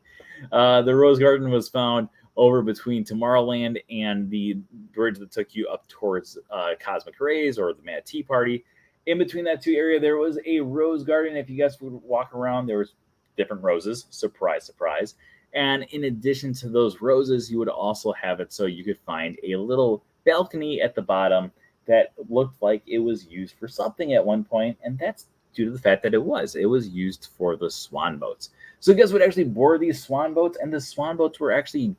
The Rose Garden was found over between Tomorrowland and the bridge that took you up towards Cosmic Rays or the Mad Tea Party. In between that 2 area, there was a Rose Garden. If you guys would walk around, there was different roses. Surprise, surprise. And in addition to those roses, you would also have it so you could find a little balcony at the bottom that looked like it was used for something at one point, and that's due to the fact that it was used for the swan boats. So guess what actually bore these swan boats? And the swan boats were actually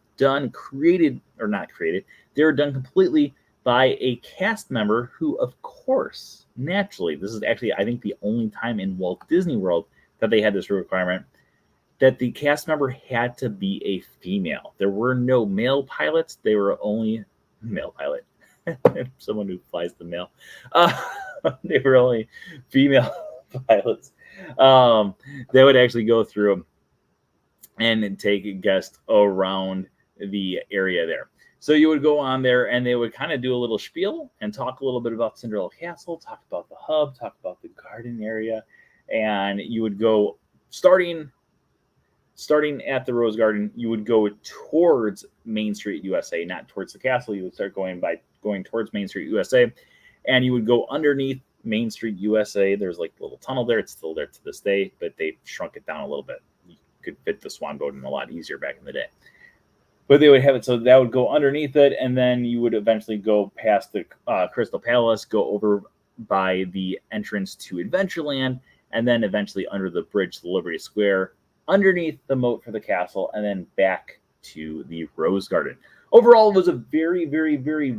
created, or not created, they were done completely by a cast member who, of course, naturally, this is actually, I think, the only time in Walt Disney World that they had this requirement, that the cast member had to be a female. There were no male pilots. They were only male pilot. Someone who flies the mail. They were only female pilots. They would actually go through and take guests around the area there. So you would go on there and they would kind of do a little spiel and talk a little bit about Cinderella Castle, talk about the hub, talk about the garden area. And you would go starting at the Rose Garden, you would go towards Main Street USA, not towards the castle. You would start going towards Main Street USA, and you would go underneath Main Street USA. There's like a little tunnel there. It's still there to this day, but they shrunk it down a little bit. You could fit the Swan Boat in a lot easier back in the day. But they would have it so that would go underneath it, and then you would eventually go past the Crystal Palace, go over by the entrance to Adventureland, and then eventually under the bridge to Liberty Square, underneath the moat for the castle, and then back to the Rose Garden. Overall, it was a very, very, very,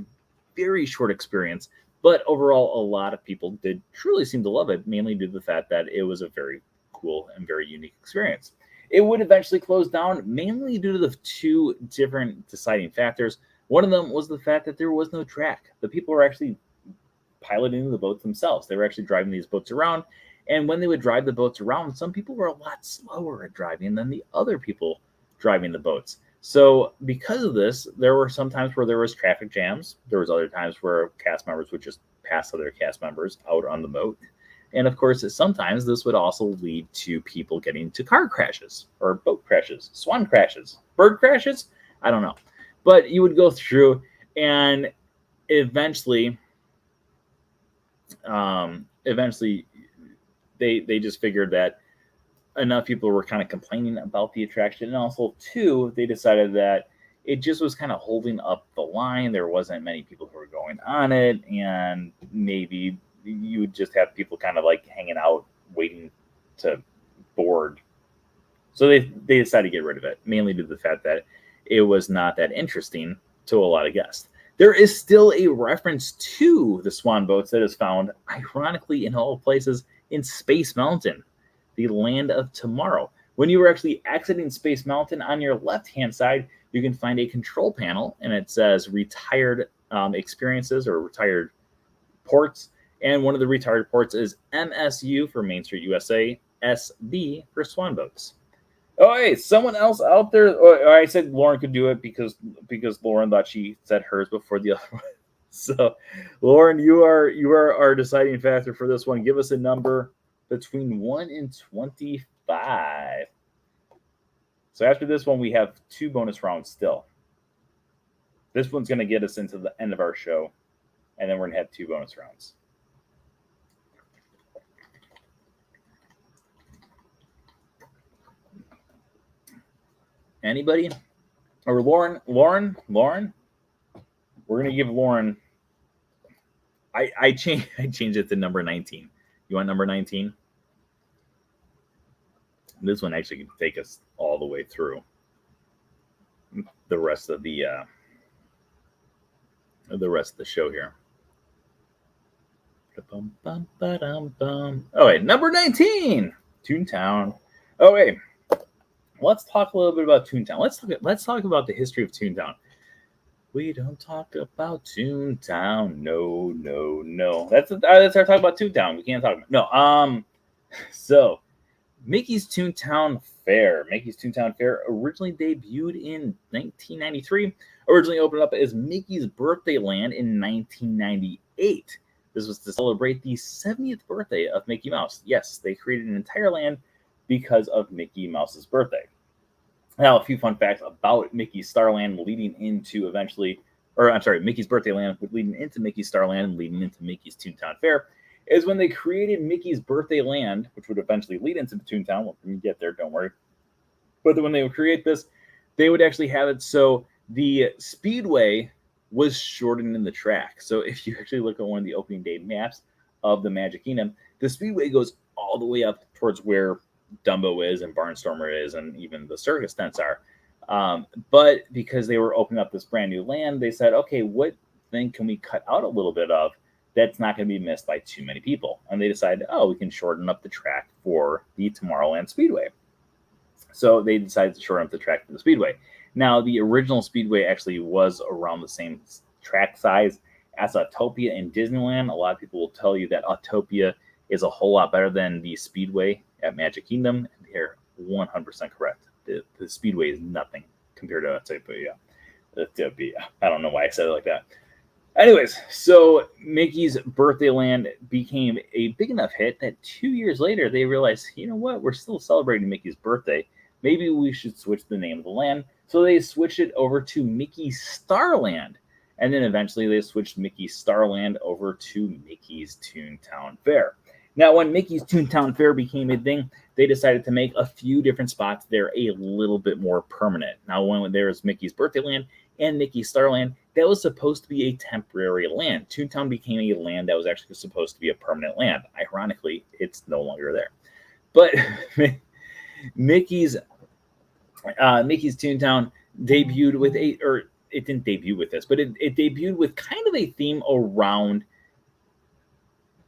very short experience, but overall, a lot of people did truly seem to love it, mainly due to the fact that it was a very cool and very unique experience. It would eventually close down, mainly due to the two different deciding factors. One of them was the fact that there was no track. The people were actually piloting the boats themselves. They were actually driving these boats around. And when they would drive the boats around, some people were a lot slower at driving than the other people driving the boats. So because of this, there were some times where there was traffic jams. There was other times where cast members would just pass other cast members out on the boat. And of course, sometimes this would also lead to people getting into car crashes or boat crashes, swan crashes, bird crashes. I don't know. But you would go through and eventually they just figured that enough people were kind of complaining about the attraction. And also, too, they decided that it just was kind of holding up the line. There wasn't many people who were going on it. And maybe you would just have people kind of like hanging out, waiting to board. So they decided to get rid of it, mainly due to the fact that it was not that interesting to a lot of guests. There is still a reference to the Swan Boats that is found, ironically, in all places, in Space Mountain, the land of tomorrow. When you were actually exiting Space Mountain, on your left-hand side, you can find a control panel, and it says retired experiences or retired ports. And one of the retired ports is MSU for Main Street USA, SB for Swan Boats. Oh, hey, someone else out there. Oh, I said Lauren could do it because Lauren thought she said hers before the other one. So, Lauren, you are our deciding factor for this one. Give us a number between 1 and 25. So after this one, we have 2 bonus rounds still. This one's going to get us into the end of our show, and then we're going to have 2 bonus rounds. Anybody? Or Lauren? We're going to give Lauren... I changed it to number 19. You want number 19? This one actually can take us all the way through the rest of the show here. Oh wait, number 19, Toontown. Oh wait, let's talk a little bit about Toontown. Let's talk about the history of Toontown. We don't talk about Toontown. No. That's our talk about Toontown. We can't talk about So Mickey's Toontown Fair. Mickey's Toontown Fair originally debuted in 1993. Originally opened up as Mickey's Birthday Land in 1998. This was to celebrate the 70th birthday of Mickey Mouse. Yes, they created an entire land because of Mickey Mouse's birthday. Now, a few fun facts about Mickey's Starland leading into Mickey's Birthday Land leading into Mickey's Starland and leading into Mickey's Toontown Fair is when they created Mickey's Birthday Land, which would eventually lead into Toontown. When we get there, don't worry. But when they would create this, they would actually have it so the speedway was shortened in the track. So if you actually look at one of the opening day maps of the Magic Kingdom, the speedway goes all the way up towards where Dumbo is and Barnstormer is, and even the circus tents are. But because they were opening up this brand new land, they said, okay, what thing can we cut out a little bit of that's not going to be missed by too many people? And they decided, oh, we can shorten up the track for the Tomorrowland Speedway. So they decided to shorten up the track for the Speedway. Now, the original Speedway actually was around the same track size as Autopia in Disneyland. A lot of people will tell you that Autopia is a whole lot better than the Speedway at Magic Kingdom. They're 100% correct. The Speedway is nothing compared to Autopia. I don't know why I said it like that. Anyways, so Mickey's Birthday Land became a big enough hit that 2 years later, they realized, you know what, we're still celebrating Mickey's birthday. Maybe we should switch the name of the land. So they switched it over to Mickey's Starland. And then eventually they switched Mickey's Starland over to Mickey's Toontown Fair. Now, when Mickey's Toontown Fair became a thing, they decided to make a few different spots there a little bit more permanent. Now, when there was Mickey's Birthday Land and Mickey's Starland, that was supposed to be a temporary land. Toontown became a land that was actually supposed to be a permanent land. Ironically, it's no longer there. But Mickey's Toontown debuted with it didn't debut with this, but it debuted with kind of a theme around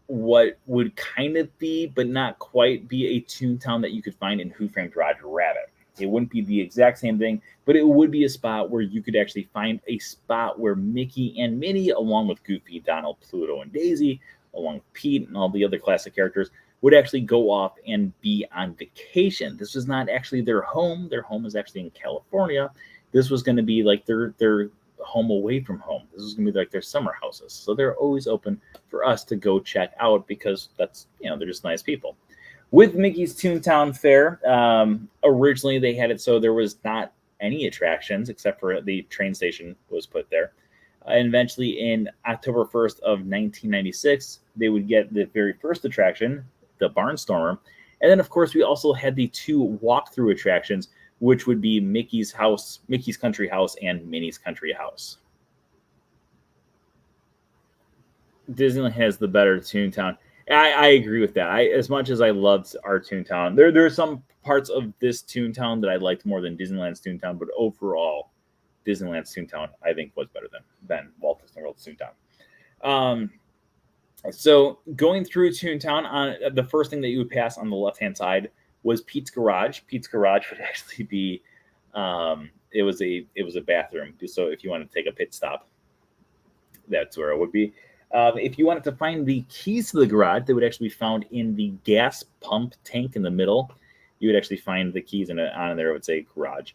what would kind of be, but not quite be, a Toontown that you could find in Who Framed Roger Rabbit. It wouldn't be the exact same thing, but it would be a spot where you could actually find a spot where Mickey and Minnie, along with Goofy, Donald, Pluto, and Daisy, along with Pete and all the other classic characters, would actually go off and be on vacation. This was not actually their home. Their home is actually in California. This was going to be like their home away from home. This is going to be like their summer houses. So they're always open for us to go check out because that's, they're just nice people. With Mickey's Toontown Fair, originally they had it so there was not any attractions except for the train station was put there. And eventually in October 1st of 1996, they would get the very first attraction, the Barnstormer. And then, of course, we also had the two walkthrough attractions, which would be Mickey's House, Mickey's Country House, and Minnie's Country House. Disneyland has the better Toontown. I agree with that. As much as I loved our Toontown, there are some parts of this Toontown that I liked more than Disneyland's Toontown, but overall, Disneyland's Toontown, I think, was better than Walt Disney World's Toontown. So going through Toontown, on the first thing that you would pass on the left-hand side was Pete's Garage. Pete's Garage would actually be it was a bathroom. So if you want to take a pit stop, that's where it would be. If you wanted to find the keys to the garage, they would actually be found in the gas pump tank in the middle. You would actually find the keys on there. It would say garage.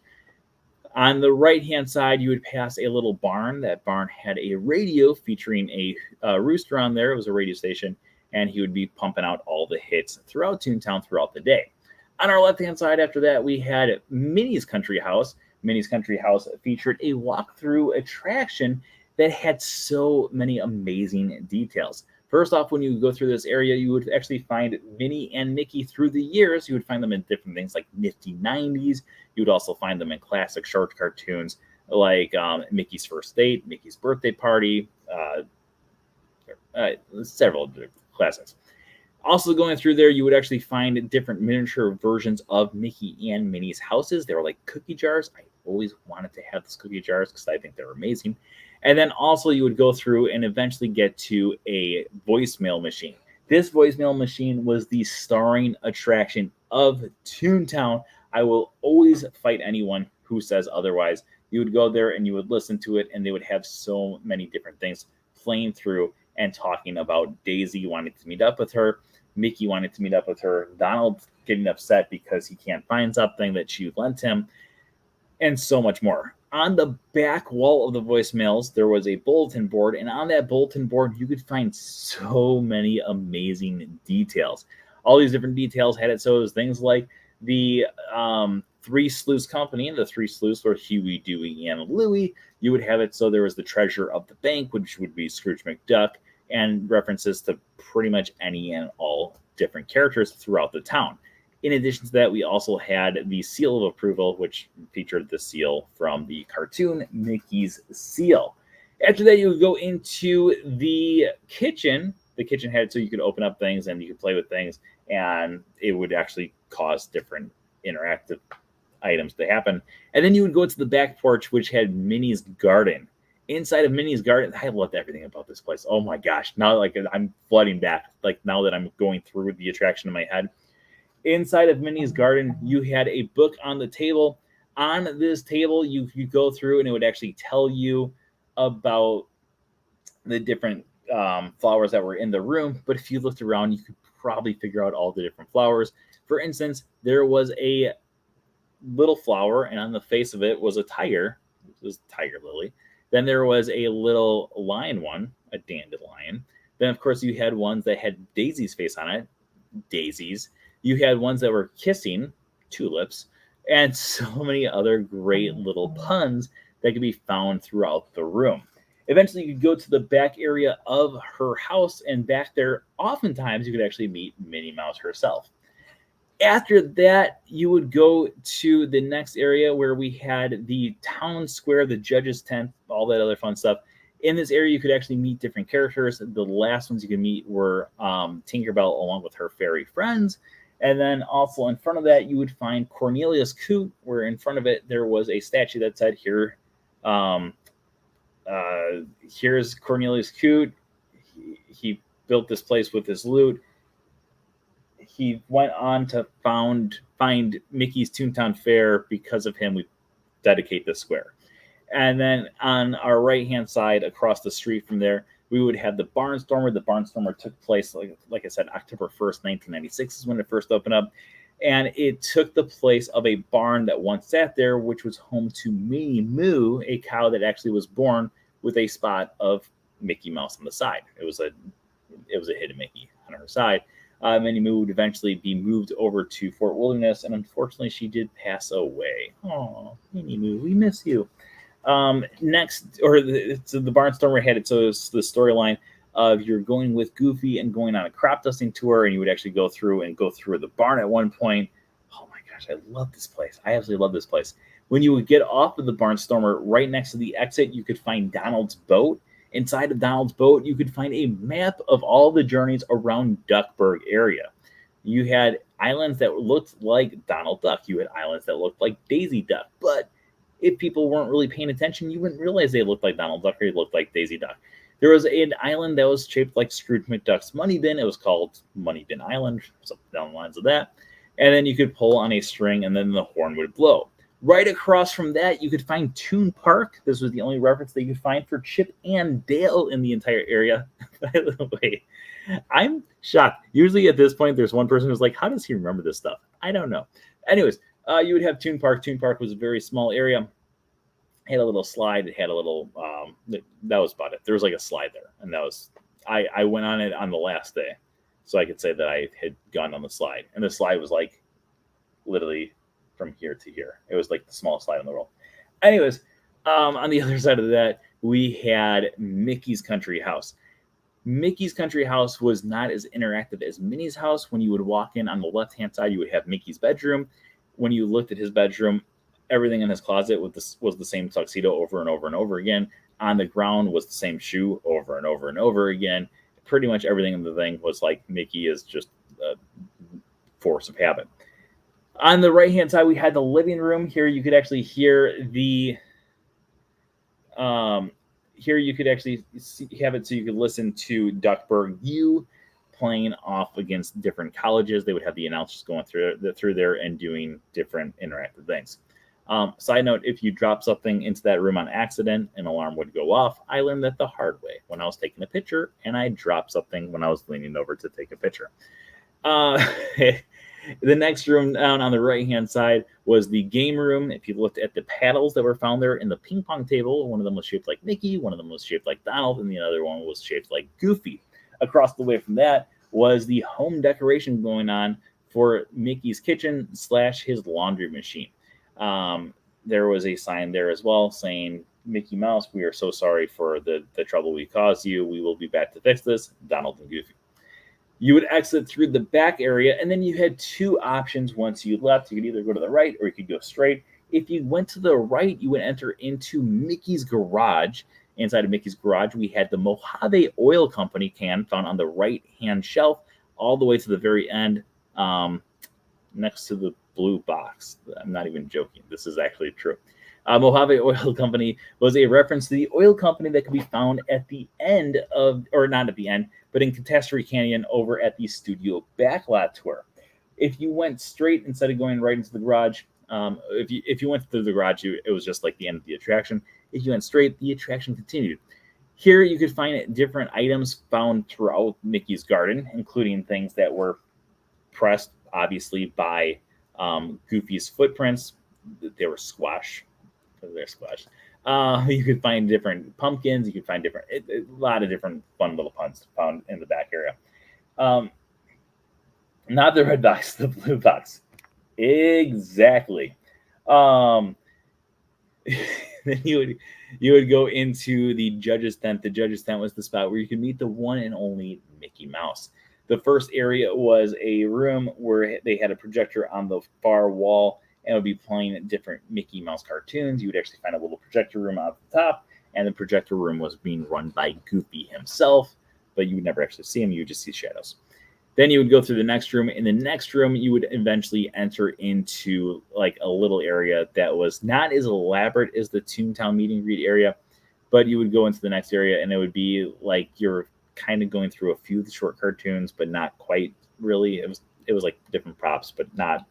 On the right-hand side, you would pass a little barn. That barn had a radio featuring a rooster on there. It was a radio station, and he would be pumping out all the hits throughout Toontown throughout the day. On our left-hand side after that, we had Minnie's Country House. Minnie's Country House featured a walkthrough attraction that had so many amazing details. First off, when you go through this area, you would actually find Minnie and Mickey through the years. You would find them in different things like Nifty 90s. You would also find them in classic short cartoons like Mickey's First Date, Mickey's Birthday Party, several classics. Also going through there, you would actually find different miniature versions of Mickey and Minnie's houses. They were like cookie jars. I always wanted to have these cookie jars because I think they're amazing. And then also you would go through and eventually get to a voicemail machine. This voicemail machine was the starring attraction of Toontown. I will always fight anyone who says otherwise. You would go there and you would listen to it, and they would have so many different things playing through and talking about Daisy wanting to meet up with her, Mickey wanted to meet up with her, Donald getting upset because he can't find something that she lent him, and so much more. On the back wall of the voicemails, there was a bulletin board, and on that bulletin board, you could find so many amazing details. All these different details had it so it was things like the Three Sleuths Company, and the Three Sleuths were Huey, Dewey, and Louie. You would have it so there was the treasurer of the bank, which would be Scrooge McDuck, and references to pretty much any and all different characters throughout the town. In addition to that, we also had the seal of approval, which featured the seal from the cartoon Mickey's Seal. After that, you would go into the kitchen. The kitchen had so you could open up things and you could play with things, and it would actually cause different interactive items to happen. And then you would go to the back porch, which had Minnie's Garden. Inside of Minnie's Garden, I loved everything about this place. Oh my gosh! Now, like I'm flooding back, like now that I'm going through the attraction in my head. Inside of Minnie's Garden, you had a book on the table. On this table, you go through, and it would actually tell you about the different flowers that were in the room. But if you looked around, you could probably figure out all the different flowers. For instance, there was a little flower, and on the face of it was a tiger. It was a tiger lily. Then there was a little lion one, a dandelion. Then, of course, you had ones that had Daisy's face on it, daisies. You had ones that were kissing, tulips, and so many other great little puns that could be found throughout the room. Eventually, you could go to the back area of her house, and back there, oftentimes, you could actually meet Minnie Mouse herself. After that, you would go to the next area where we had the town square, the judge's tent, all that other fun stuff. In this area, you could actually meet different characters. The last ones you could meet were Tinkerbell along with her fairy friends. And then also in front of that, you would find Cornelius Coote, where in front of it, there was a statue that said, here's Cornelius Coote. He built this place with his loot. He went on to find Mickey's Toontown Fair. Because of him, we dedicate this square. And then on our right-hand side, across the street from there, we would have the Barnstormer. The Barnstormer took place, like I said, October 1st, 1996 is when it first opened up. And it took the place of a barn that once sat there, which was home to Minnie Moo, a cow that actually was born with a spot of Mickey Mouse on the side. It was a hidden Mickey on her side. Minnie Moo would eventually be moved over to Fort Wilderness, and unfortunately, she did pass away. Oh, Minnie Moo, we miss you. Next, or the Barnstormer had it, so it's the storyline of you're going with Goofy and going on a crop dusting tour, and you would actually go through the barn at one point. Oh my gosh, I love this place. I absolutely love this place. When you would get off of the Barnstormer, right next to the exit, you could find Donald's boat. Inside of Donald's boat, you could find a map of all the journeys around Duckburg area. You had islands that looked like Donald Duck. You had islands that looked like Daisy Duck. But if people weren't really paying attention, you wouldn't realize they looked like Donald Duck or they looked like Daisy Duck. There was an island that was shaped like Scrooge McDuck's Money Bin. It was called Money Bin Island, something down the lines of that. And then you could pull on a string, and then the horn would blow. Right across from that, you could find Toon Park. This was the only reference that you could find for Chip and Dale in the entire area. By the way, I'm shocked. Usually at this point, there's one person who's like, how does he remember this stuff? I don't know. Anyways, you would have Toon Park. Toon Park was a very small area. It had a little slide. It had a little, that was about it. There was like a slide there. And that was, I went on it on the last day. So I could say that I had gone on the slide. And the slide was like literally from here to here. It was like the smallest slide in the world. Anyways, on the other side of that, we had Mickey's Country House. Mickey's Country House was not as interactive as Minnie's house. When you would walk in on the left-hand side, you would have Mickey's bedroom. When you looked at his bedroom, everything in his closet was the same tuxedo over and over and over again. On the ground was the same shoe over and over and over again. Pretty much everything in the thing was like Mickey is just a force of habit. On the right-hand side, we had the living room. Here you could actually hear the here you could actually have it so you could listen to Duckburg U playing off against different colleges. They would have the announcers going through there and doing different interactive things. Side note, if you drop something into that room on accident, an alarm would go off. I learned that the hard way when I was taking a picture, and I dropped something when I was leaning over to take a picture. The next room down on the right-hand side was the game room. If you looked at the paddles that were found there in the ping pong table, one of them was shaped like Mickey, one of them was shaped like Donald, and the other one was shaped like Goofy. Across the way from that was the home decoration going on for Mickey's kitchen / his laundry machine. There was a sign there as well saying, Mickey Mouse, we are so sorry for the trouble we caused you. We will be back to fix this. Donald and Goofy. You would exit through the back area, and then you had two options once you left. You could either go to the right or you could go straight. If you went to the right, you would enter into Mickey's Garage. Inside of Mickey's Garage, we had the Mojave Oil Company can found on the right-hand shelf all the way to the very end, next to the blue box. I'm not even joking. This is actually true. Mojave Oil Company was a reference to the oil company that could be found at the end of, or not at the end, but in Catastrophe Canyon over at the Studio Backlot Tour. If you went straight instead of going right into the garage, if you went through the garage, it was just like the end of the attraction. If you went straight, the attraction continued. Here you could find different items found throughout Mickey's Garden, including things that were pressed, obviously, by Goofy's footprints. They were squashed. They're squashed. You could find different pumpkins. You could find a lot of different fun little puns found in the back area. Not the red box, the blue box. Exactly. Then you would go into the judge's tent. The judge's tent was the spot where you could meet the one and only Mickey Mouse. The first area was a room where they had a projector on the far wall and would be playing different Mickey Mouse cartoons. You would actually find a little projector room out the top, and the projector room was being run by Goofy himself, but you would never actually see him. You would just see shadows. Then you would go through the next room. In the next room, you would eventually enter into like a little area that was not as elaborate as the Toontown meet and greet area, but you would go into the next area, and it would be like you're kind of going through a few of the short cartoons, but not quite really. It was like different props, but not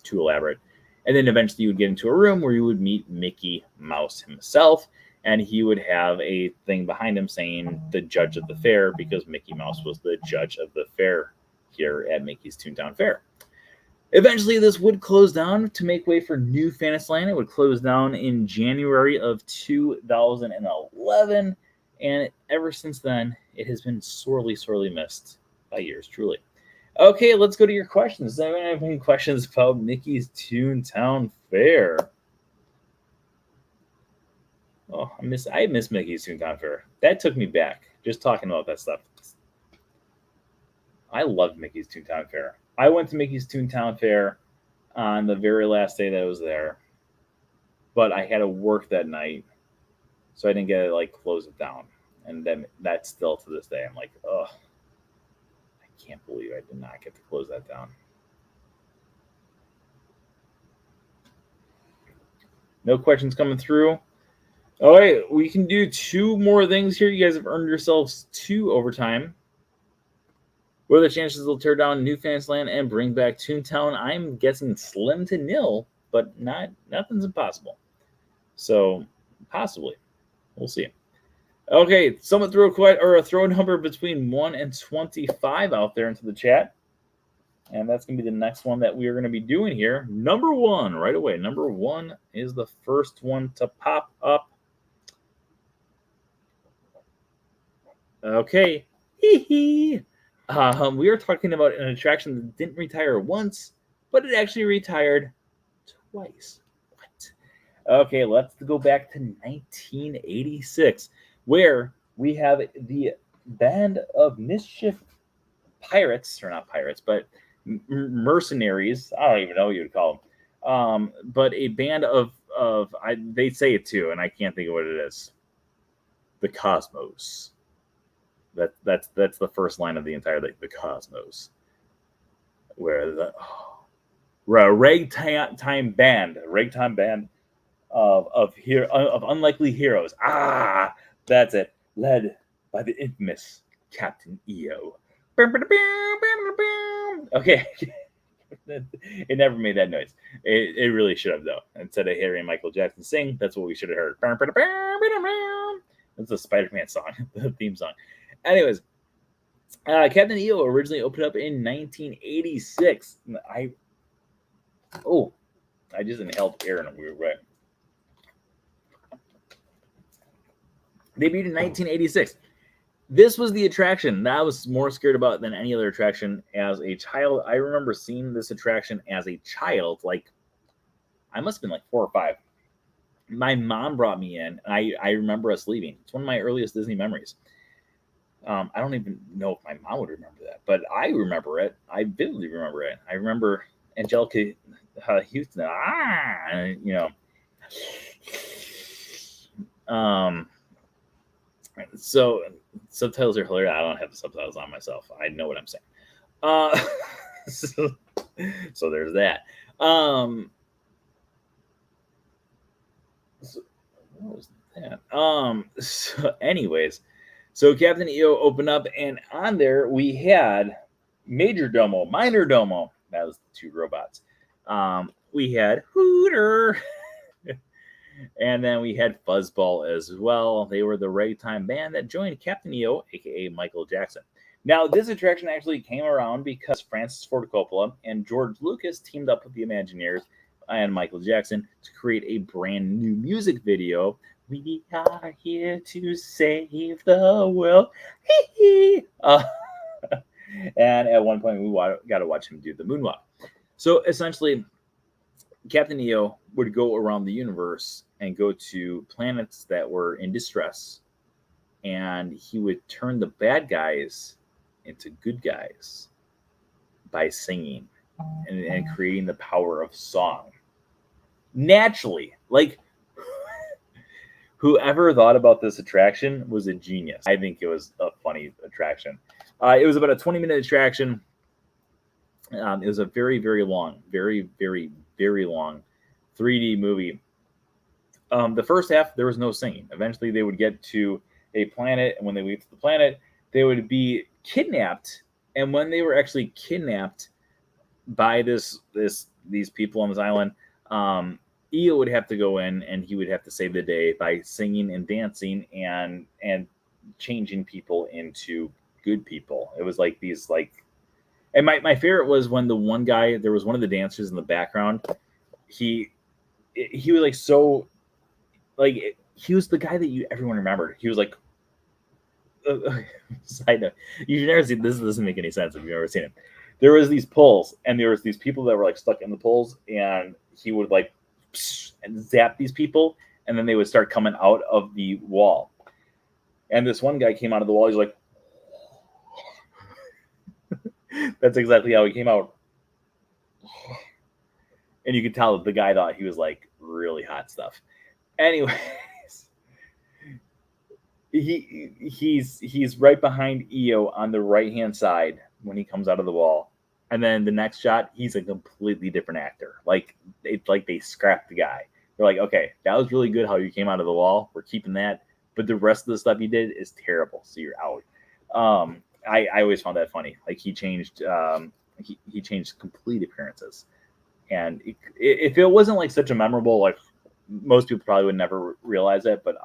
too elaborate. And then eventually you would get into a room where you would meet Mickey Mouse himself, and he would have a thing behind him saying the judge of the fair, because Mickey Mouse was the judge of the fair here at Mickey's Toontown Fair. Eventually, this would close down to make way for New Fantasyland. It would close down in January of 2011, and ever since then, it has been sorely, sorely missed by yours truly. Okay, let's go to your questions. Does anyone have any questions about Mickey's Toontown Fair? Oh, I miss Mickey's Toontown Fair. That took me back, just talking about that stuff. I loved Mickey's Toontown Fair. I went to Mickey's Toontown Fair on the very last day that I was there, but I had to work that night, so I didn't get to close it down. And then that's still to this day, I'm like, oh, I can't believe I did not get to close that down. No questions coming through. All right, we can do two more things here. You guys have earned yourselves 2 overtime. What are the chances they'll tear down New Fantasyland and bring back Toontown? I'm guessing slim to nil, but nothing's impossible. So possibly, we'll see. Okay, someone throw a number between 1 and 25 out there into the chat, and that's gonna be the next one that we are gonna be doing here. Number 1, right away. Number 1 is the first one to pop up. Okay, we are talking about an attraction that didn't retire once, but it actually retired twice. What? Okay, let's go back to 1986, where we have the Band of Mischief Pirates, or not pirates, but mercenaries. I don't even know what you would call them. But a band of they say it too, and I can't think of what it is. The Cosmos. That's the first line of the entire thing. The Cosmos, where the ragtime band of unlikely heroes. That's it. Led by the infamous Captain EO. Okay, it never made that noise. It really should have though. Instead of hearing Michael Jackson sing, that's what we should have heard. That's the Spider-Man song, the theme song. Anyways, Captain EO originally opened up in 1986. I just inhaled air in a weird way. Debuted in 1986. This was the attraction that I was more scared about than any other attraction as a child. I remember seeing this attraction as a child. I must have been 4 or 5. My mom brought me in, and I remember us leaving. It's one of my earliest Disney memories. I don't even know if my mom would remember that, but I remember it. I vividly remember it. I remember Angelica Houston. You know. So subtitles are hilarious. I don't have the subtitles on myself. I know what I'm saying. Uh, so, so there's that. So, what was that? So anyways, so Captain EO opened up, and on there we had Major Domo, Minor Domo. That was the two robots. We had Hooter, and then we had Fuzzball as well. They were the ragtime band that joined Captain EO, aka Michael Jackson. Now, this attraction actually came around because Francis Ford Coppola and George Lucas teamed up with the Imagineers and Michael Jackson to create a brand new music video. We are here to save the world. And at one point, we got to watch him do the moonwalk. So essentially, Captain EO would go around the universe and go to planets that were in distress, and he would turn the bad guys into good guys by singing and creating the power of song naturally. Like, whoever thought about this attraction was a genius. I think it was a funny attraction. It was about a 20-minute attraction. It was a very, very long, very, very, very long 3D movie. The first half, there was no singing. Eventually, they would get to a planet, and when they would get to the planet, they would be kidnapped. And when they were actually kidnapped by these people on this island, EO would have to go in, and he would have to save the day by singing and dancing and changing people into good people. It was like these and my favorite was when the one guy, there was one of the dancers in the background. He was like so like he was the guy that everyone remembered. He was like side note, you've never seen this. Doesn't make any sense if you've never seen it. There was these poles, and there was these people that were like stuck in the poles, and he would like and zap these people, and then they would start coming out of the wall. And this one guy came out of the wall. He's like, that's exactly how he came out. And you could tell that the guy thought he was like really hot stuff. Anyways, he's right behind EO on the right hand side when he comes out of the wall, and then the next shot he's a completely different actor. Like it's like they scrapped the guy. They're like, okay, that was really good how you came out of the wall. We're keeping that, but the rest of the stuff you did is terrible, so you're out. I always found that funny. Like he changed he changed complete appearances, and if it wasn't like such a memorable, like most people probably would never realize it, but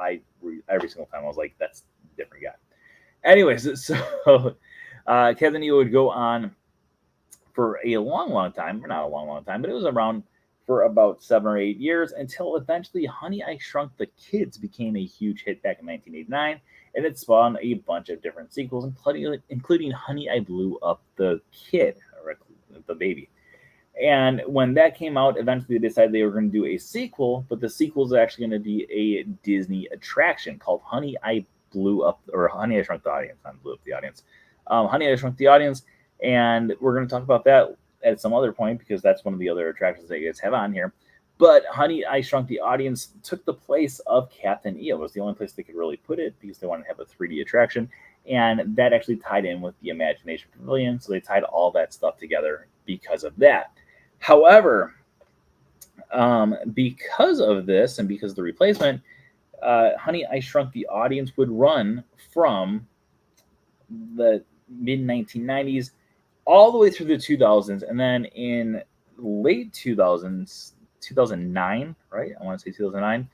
every single time I was like, that's a different guy. Anyways, so Captain EO would go on for a long time, or not a long time, but it was around for about 7 or 8 years until eventually Honey, I Shrunk the Kids became a huge hit back in 1989, and it spawned a bunch of different sequels, including Honey, I Blew Up the Kid, or the baby. And when that came out, eventually they decided they were going to do a sequel, but the sequel is actually going to be a Disney attraction called Honey, I Blew Up, or Honey, I Shrunk the Audience, not Blew Up the Audience. Honey, I Shrunk the Audience, and we're going to talk about that at some other point because that's one of the other attractions that you guys have on here. But Honey, I Shrunk the Audience took the place of Captain EO. It was the only place they could really put it because they wanted to have a 3D attraction, and that actually tied in with the Imagination Pavilion, so they tied all that stuff together because of that. However, because of this and because of the replacement, Honey, I Shrunk the Audience would run from the mid-1990s all the way through the 2000s, and then in late 2000s, 2009, right? I want to say 2009,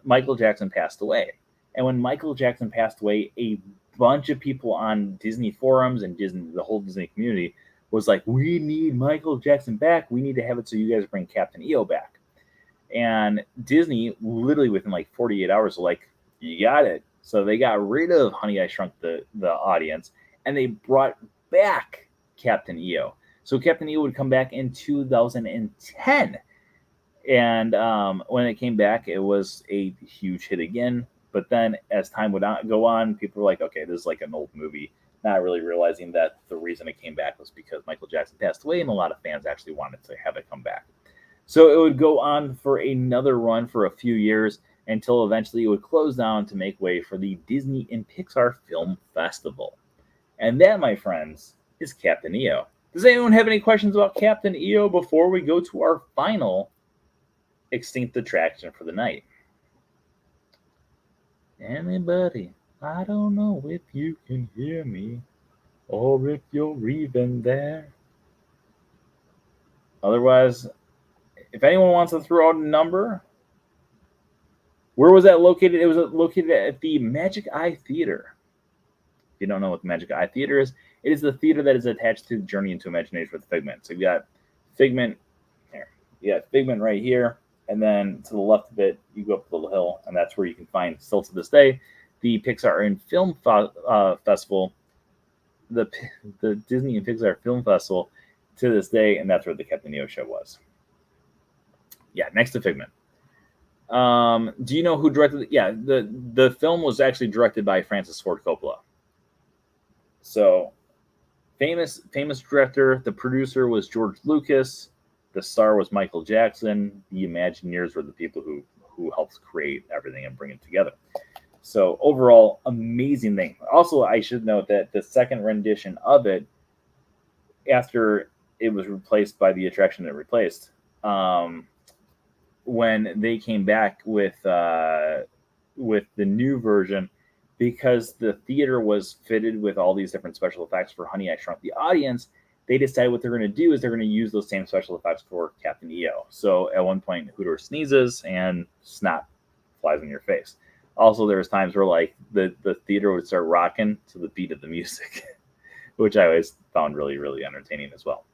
Michael Jackson passed away. And when Michael Jackson passed away, a bunch of people on Disney forums and the whole Disney community was like, we need Michael Jackson back. We need to have it so you guys bring Captain EO back. And Disney, literally within like 48 hours, was like, you got it. So they got rid of Honey, I Shrunk the Audience, and they brought back Captain EO. So Captain EO would come back in 2010. And when it came back, it was a huge hit again. But then as time would go on, people were like, okay, this is like an old movie, not really realizing that the reason it came back was because Michael Jackson passed away, and a lot of fans actually wanted to have it come back. So it would go on for another run for a few years until eventually it would close down to make way for the Disney and Pixar Film Festival. And that, my friends, is Captain EO. Does anyone have any questions about Captain EO before we go to our final extinct attraction for the night? Anybody? I don't know if you can hear me or if you're even there. Otherwise, if anyone wants to throw out a number, where was that located? It was located at the Magic Eye Theater. If you don't know what the Magic Eye Theater is, it is the theater that is attached to Journey into Imagination with Figment. So you got Figment here. You got Figment right here. And then to the left of it, you go up the little hill, and that's where you can find, still to this day, the Pixar and Film Festival, the Disney and Pixar Film Festival to this day, and that's where the Captain EO show was. Yeah, next to Figment. Do you know who directed it? Yeah, the film was actually directed by Francis Ford Coppola. So, famous director. The producer was George Lucas. The star was Michael Jackson. The Imagineers were the people who helped create everything and bring it together. So overall, amazing thing. Also, I should note that the second rendition of it, after it was replaced by the attraction that replaced, when they came back with the new version, because the theater was fitted with all these different special effects for Honey, I Shrunk the Audience, they decided what they're going to do is they're going to use those same special effects for Captain EO. So at one point, Hooter sneezes and snot flies in your face. Also, there was times where like the theater would start rocking to the beat of the music, which I always found really, really entertaining as well.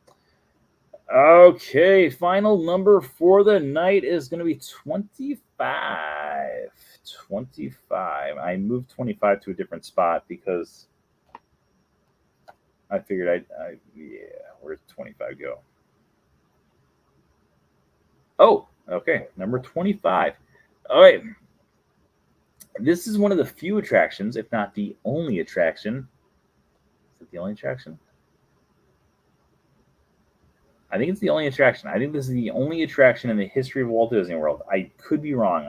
Okay, final number for the night is going to be 25. 25. I moved 25 to a different spot because I figured where'd 25 go? Oh, okay, number 25. All right. This is one of the few attractions, if not the only attraction. Is it the only attraction? I think it's the only attraction. I think this is the only attraction in the history of Walt Disney World. I could be wrong.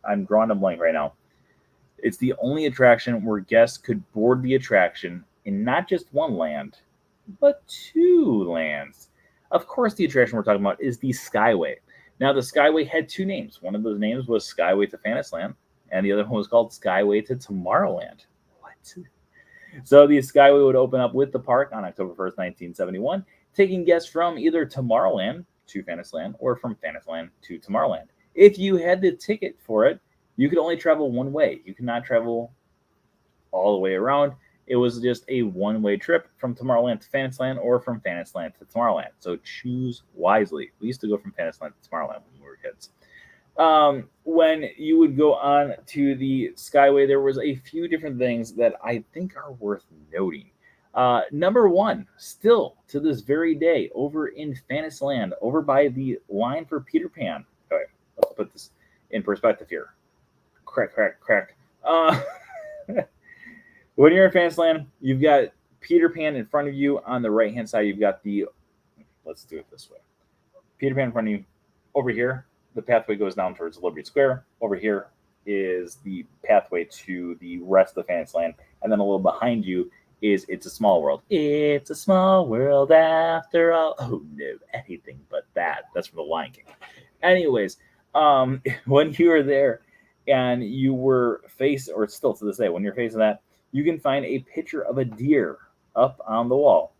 I'm drawing a blank right now. It's the only attraction where guests could board the attraction in not just one land, but two lands. Of course, the attraction we're talking about is the Skyway. Now, the Skyway had two names. One of those names was Skyway to Fantasyland, and the other one was called Skyway to Tomorrowland. What? So the Skyway would open up with the park on October 1st, 1971, taking guests from either Tomorrowland to Fantasyland or from Fantasyland to Tomorrowland. If you had the ticket for it, you could only travel one way. You could not travel all the way around. It was just a one-way trip from Tomorrowland to Fantasyland or from Fantasyland to Tomorrowland. So choose wisely. We used to go from Fantasyland to Tomorrowland when we were kids. When you would go on to the Skyway, there was a few different things that I think are worth noting. Number one, still to this very day, over in Fantasyland, over by the line for Peter Pan. Okay, let's put this in perspective here. Crack. When you're in Fantasyland, you've got Peter Pan in front of you. On the right-hand side, you've got let's do it this way. Peter Pan in front of you. Over here, the pathway goes down towards Liberty Square. Over here is the pathway to the rest of Fantasyland. And then a little behind you is It's a Small World. It's a small world after all. Oh, no, anything but that. That's from The Lion King. Anyways, when you were there and you were or still to this day, when you're facing that, you can find a picture of a deer up on the wall.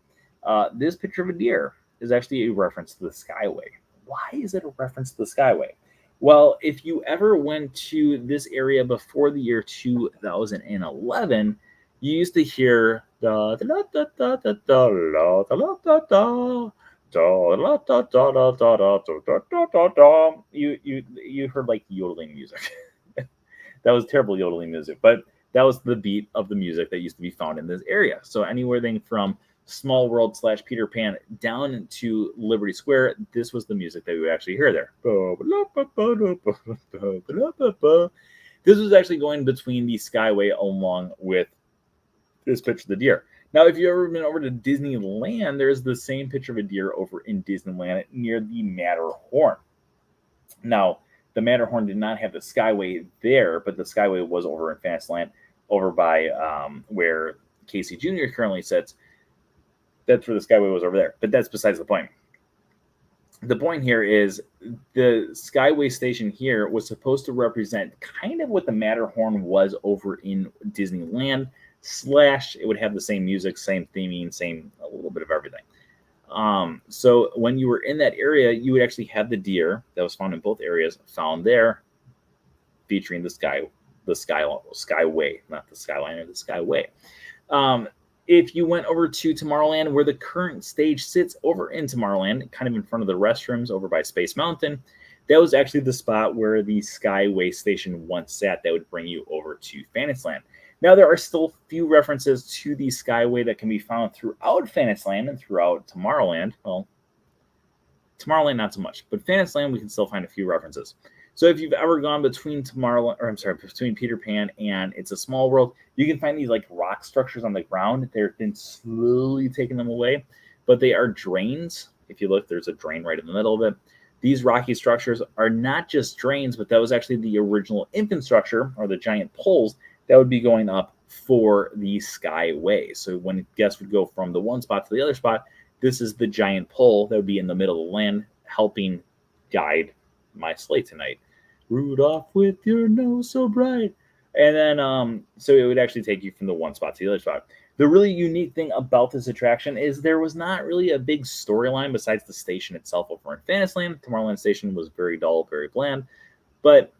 This picture of a deer is actually a reference to the Skyway. Why is it a reference to the Skyway? Well, if you ever went to this area before the year 2011, you used to hear you heard like yodeling music. That was terrible yodeling music, but that was the beat of the music that used to be found in this area. So anywhere from Small World / Peter Pan down to Liberty Square, this was the music that we would actually hear there. This was actually going between the Skyway along with this picture of the deer. Now, if you've ever been over to Disneyland, there's the same picture of a deer over in Disneyland near the Matterhorn. Now, the Matterhorn did not have the Skyway there, but the Skyway was over in Fantasyland, over by where Casey Jr. currently sits. That's where the Skyway was over there. But that's besides the point. The point here is the Skyway station here was supposed to represent kind of what the Matterhorn was over in Disneyland, / it would have the same music, same theming, same a little bit of everything. So when you were in that area, you would actually have the deer that was found in both areas found there, featuring the Skyway, not the Skyliner, the Skyway. If you went over to Tomorrowland, where the current stage sits over in Tomorrowland, kind of in front of the restrooms over by Space Mountain, that was actually the spot where the Skyway station once sat that would bring you over to Fantasyland. Now, there are still few references to the Skyway that can be found throughout Fantasyland and throughout Tomorrowland. Well, Tomorrowland, not so much, but Fantasyland, we can still find a few references. So if you've ever gone between between Peter Pan and It's a Small World, you can find these like rock structures on the ground. They've been slowly taking them away, but they are drains. If you look, there's a drain right in the middle of it. These rocky structures are not just drains, but that was actually the original infrastructure, or the giant poles that would be going up for the Skyway. So when guests would go from the one spot to the other spot, this is the giant pole that would be in the middle of the land, helping guide my sleigh tonight. Rudolph with your nose so bright. And then, so it would actually take you from the one spot to the other spot. The really unique thing about this attraction is there was not really a big storyline besides the station itself over in Fantasyland. Tomorrowland Station was very dull, very bland. But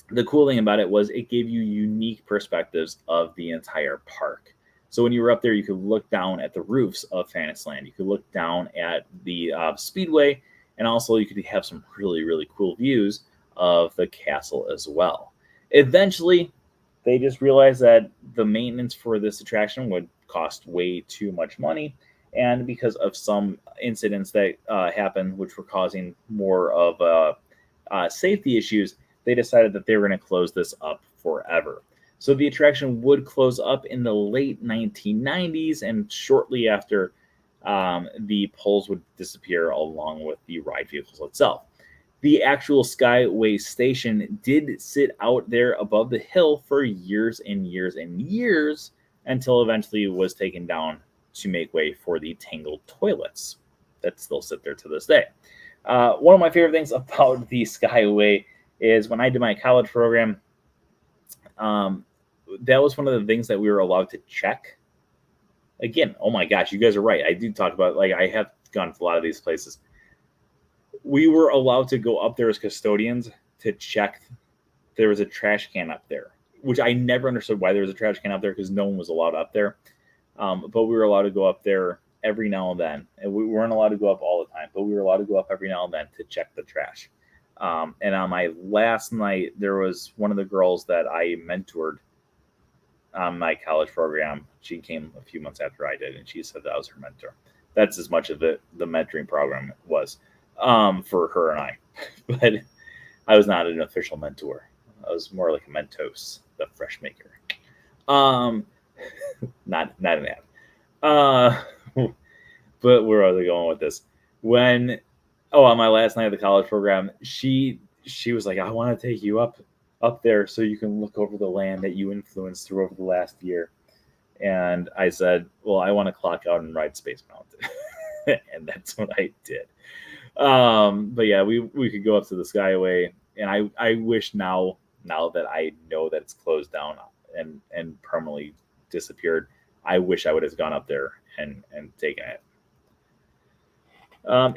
the cool thing about it was it gave you unique perspectives of the entire park. So when you were up there, you could look down at the roofs of Fantasyland. You could look down at the Speedway, and also you could have some really, really cool views of the castle as well. Eventually, they just realized that the maintenance for this attraction would cost way too much money. And because of some incidents that happened, which were causing more of safety issues, they decided that they were going to close this up forever. So the attraction would close up in the late 1990s, and shortly after, the poles would disappear along with the ride vehicles itself. The actual Skyway station did sit out there above the hill for years and years and years, until eventually it was taken down to make way for the Tangled toilets that still sit there to this day. One of my favorite things about the Skyway is when I did my college program, that was one of the things that we were allowed to check. Again, oh my gosh, you guys are right. I do talk about, like, I have gone to a lot of these places. We were allowed to go up there as custodians to check. There was a trash can up there, which I never understood why there was a trash can up there, because no one was allowed up there. But we were allowed to go up there every now and then. And we weren't allowed to go up all the time, but we were allowed to go up every now and then to check the trash. And on my last night, there was one of the girls that I mentored on my college program. She came a few months after I did, and she said that I was her mentor. That's as much of the mentoring program was for her and I. But I was not an official mentor. I was more like a Mentos, the fresh maker. Not an ad. But where are they going with this? On my last night of the college program, she was like, I want to take you up there so you can look over the land that you influenced through over the last year. And I said, well, I want to clock out and ride Space Mountain. And that's what I did. But yeah, we could go up to the Skyway, and I wish now that I know that it's closed down and permanently disappeared, I wish I would have gone up there and taken it.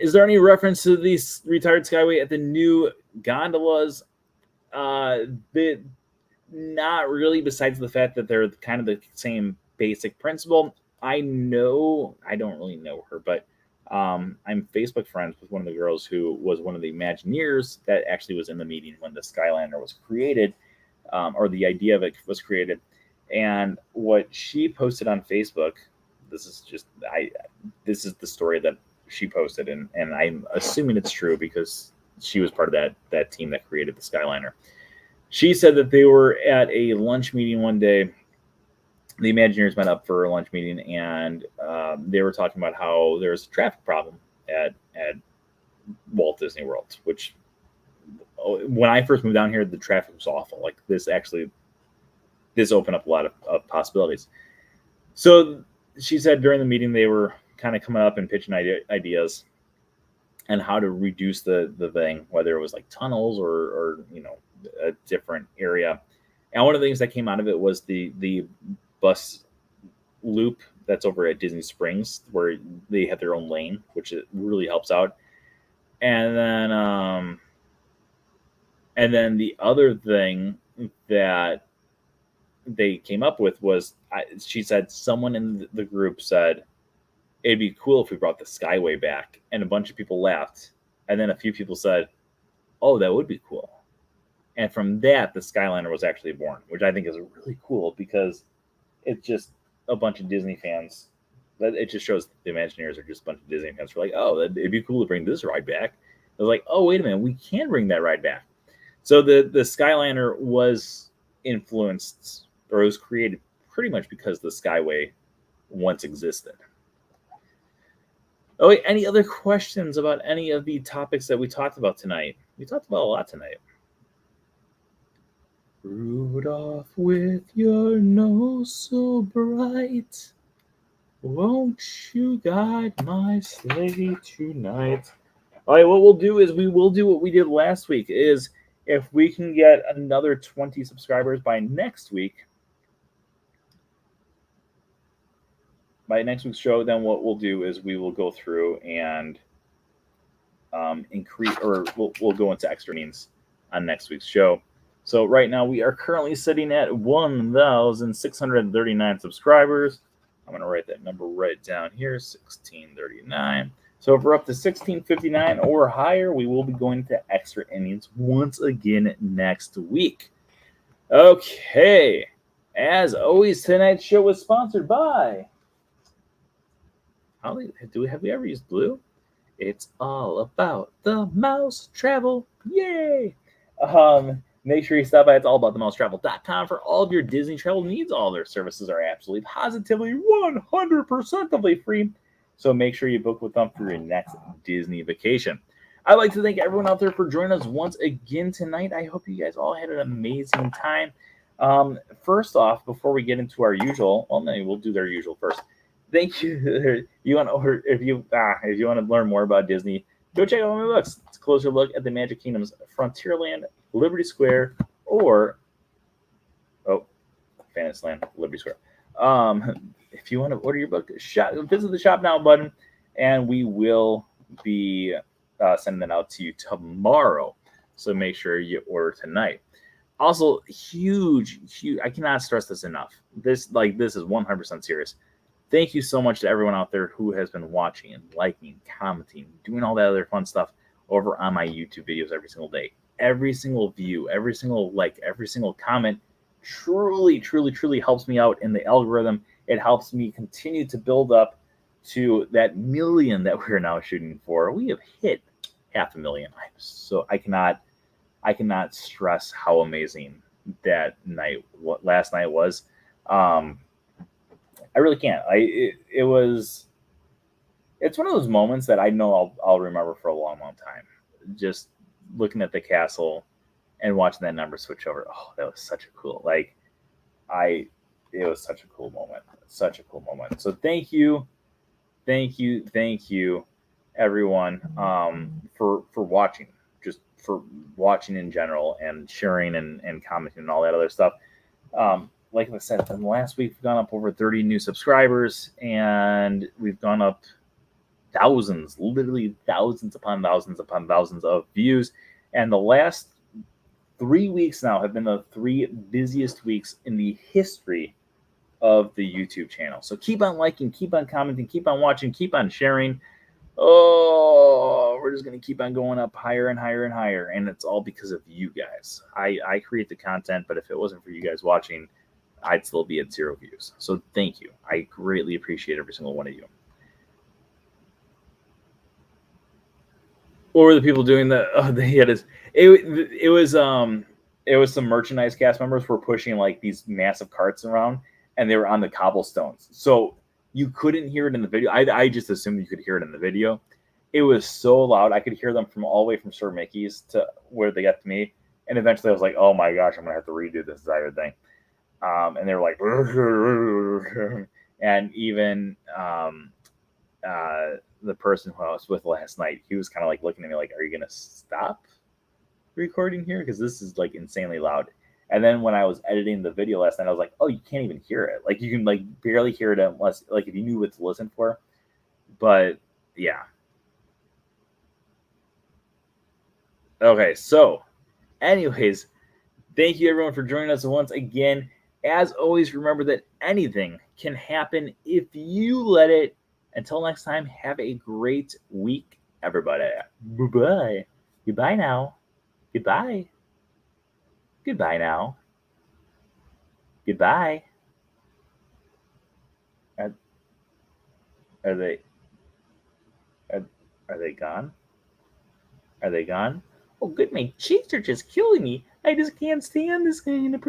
Is there any reference to these retired Skyway at the new gondolas? Not really, besides the fact that they're kind of the same basic principle. I don't really know her, but I'm Facebook friends with one of the girls who was one of the Imagineers that actually was in the meeting when the Skyliner was created, or the idea of it was created. And what she posted on Facebook, this is the story that she posted, and I'm assuming it's true because she was part of that team that created the Skyliner. she said that they were at a lunch meeting one day. The Imagineers met up for a lunch meeting, and they were talking about how there's a traffic problem at Walt Disney World, which when I first moved down here, the traffic was awful. Like this opened up a lot of possibilities. So she said during the meeting they were kind of coming up and pitching ideas and how to reduce the thing, whether it was like tunnels or a different area. And one of the things that came out of it was the bus loop that's over at Disney Springs, where they have their own lane, which it really helps out. And then the other thing that they came up with was, she said, someone in the group said, it'd be cool if we brought the Skyway back. And a bunch of people laughed. And then a few people said, oh, that would be cool. And from that, the Skyliner was actually born, which I think is really cool because it's just a bunch of Disney fans. It just shows the Imagineers are just a bunch of Disney fans who are like, oh, it'd be cool to bring this ride back. They're like, oh, wait a minute, we can bring that ride back. So the Skyliner was influenced, or it was created pretty much because the Skyway once existed. Oh, wait, any other questions about any of the topics that we talked about tonight? We talked about a lot tonight. Rudolph, with your nose so bright, won't you guide my sleigh tonight? All right, what we'll do is we will do what we did last week, is if we can get another 20 subscribers by next week, by next week's show, then what we'll do is we will go through and increase, or we'll go into extra means on next week's show. So right now we are currently sitting at 1,639 subscribers. I'm going to write that number right down here, 1639. So if we're up to 1659 or higher, we will be going to extra innings once again next week. Okay. As always, tonight's show was sponsored by... have we ever used blue? It's all about the mouse travel. Yay! Make sure you stop by. It's allaboutthemousetravel.com for all of your Disney travel needs. All their services are absolutely positively 100% free. So make sure you book with them for your next Disney vacation. I'd like to thank everyone out there for joining us once again tonight. I hope you guys all had an amazing time. First off, before we get into our usual, well, maybe we'll do their usual first. Thank you. If you want to learn more about Disney, go check out one of my books. It's a closer look at the Magic Kingdom's Frontierland, Liberty Square, or Fantasyland, Liberty Square. If you want to order your book, visit the shop now button, and we will be sending that out to you tomorrow. So make sure you order tonight. Also, huge, I cannot stress this enough. This is 100% serious. Thank you so much to everyone out there who has been watching and liking, commenting, doing all that other fun stuff over on my YouTube videos every single day. Every single view, every single like, every single comment truly, truly, truly helps me out in the algorithm. It helps me continue to build up to that million that we're now shooting for. We have hit 500,000. So I cannot stress how amazing that last night was. I really can't. It's one of those moments that I know I'll remember for a long, long time. Just looking at the castle and watching that number switch over. Oh, that was such a cool, it was such a cool moment. Such a cool moment. So thank you, everyone, for watching, just for watching in general and sharing and commenting and all that other stuff. Like I said, in the last week, we've gone up over 30 new subscribers, and we've gone up thousands, literally thousands upon thousands upon thousands of views. And the last 3 weeks now have been the 3 busiest weeks in the history of the YouTube channel. So keep on liking, keep on commenting, keep on watching, keep on sharing. Oh, we're just going to keep on going up higher and higher and higher. And it's all because of you guys. I create the content, but if it wasn't for you guys watching, I'd still be at 0 views. So thank you. I greatly appreciate every single one of you. What were the people doing that? Oh, they had this. It was it was some merchandise cast members were pushing like these massive carts around, and they were on the cobblestones. So you couldn't hear it in the video. I just assumed you could hear it in the video. It was so loud. I could hear them from all the way from Sir Mickey's to where they got to me. And eventually I was like, oh my gosh, I'm going to have to redo this entire thing. And they were like, and even the person who I was with last night, he was kind of like looking at me like, are you going to stop recording here? Because this is like insanely loud. And then when I was editing the video last night, I was like, oh, you can't even hear it. Like you can like barely hear it unless like if you knew what to listen for. But yeah. Okay, so anyways, thank you everyone for joining us once again. As always, remember that anything can happen if you let it. Until next time, have a great week, everybody. Bye-bye. Goodbye now. Goodbye. Goodbye now. Goodbye. Are they are they gone? Are they gone? Oh, good. My cheeks are just killing me. I just can't stand this kind of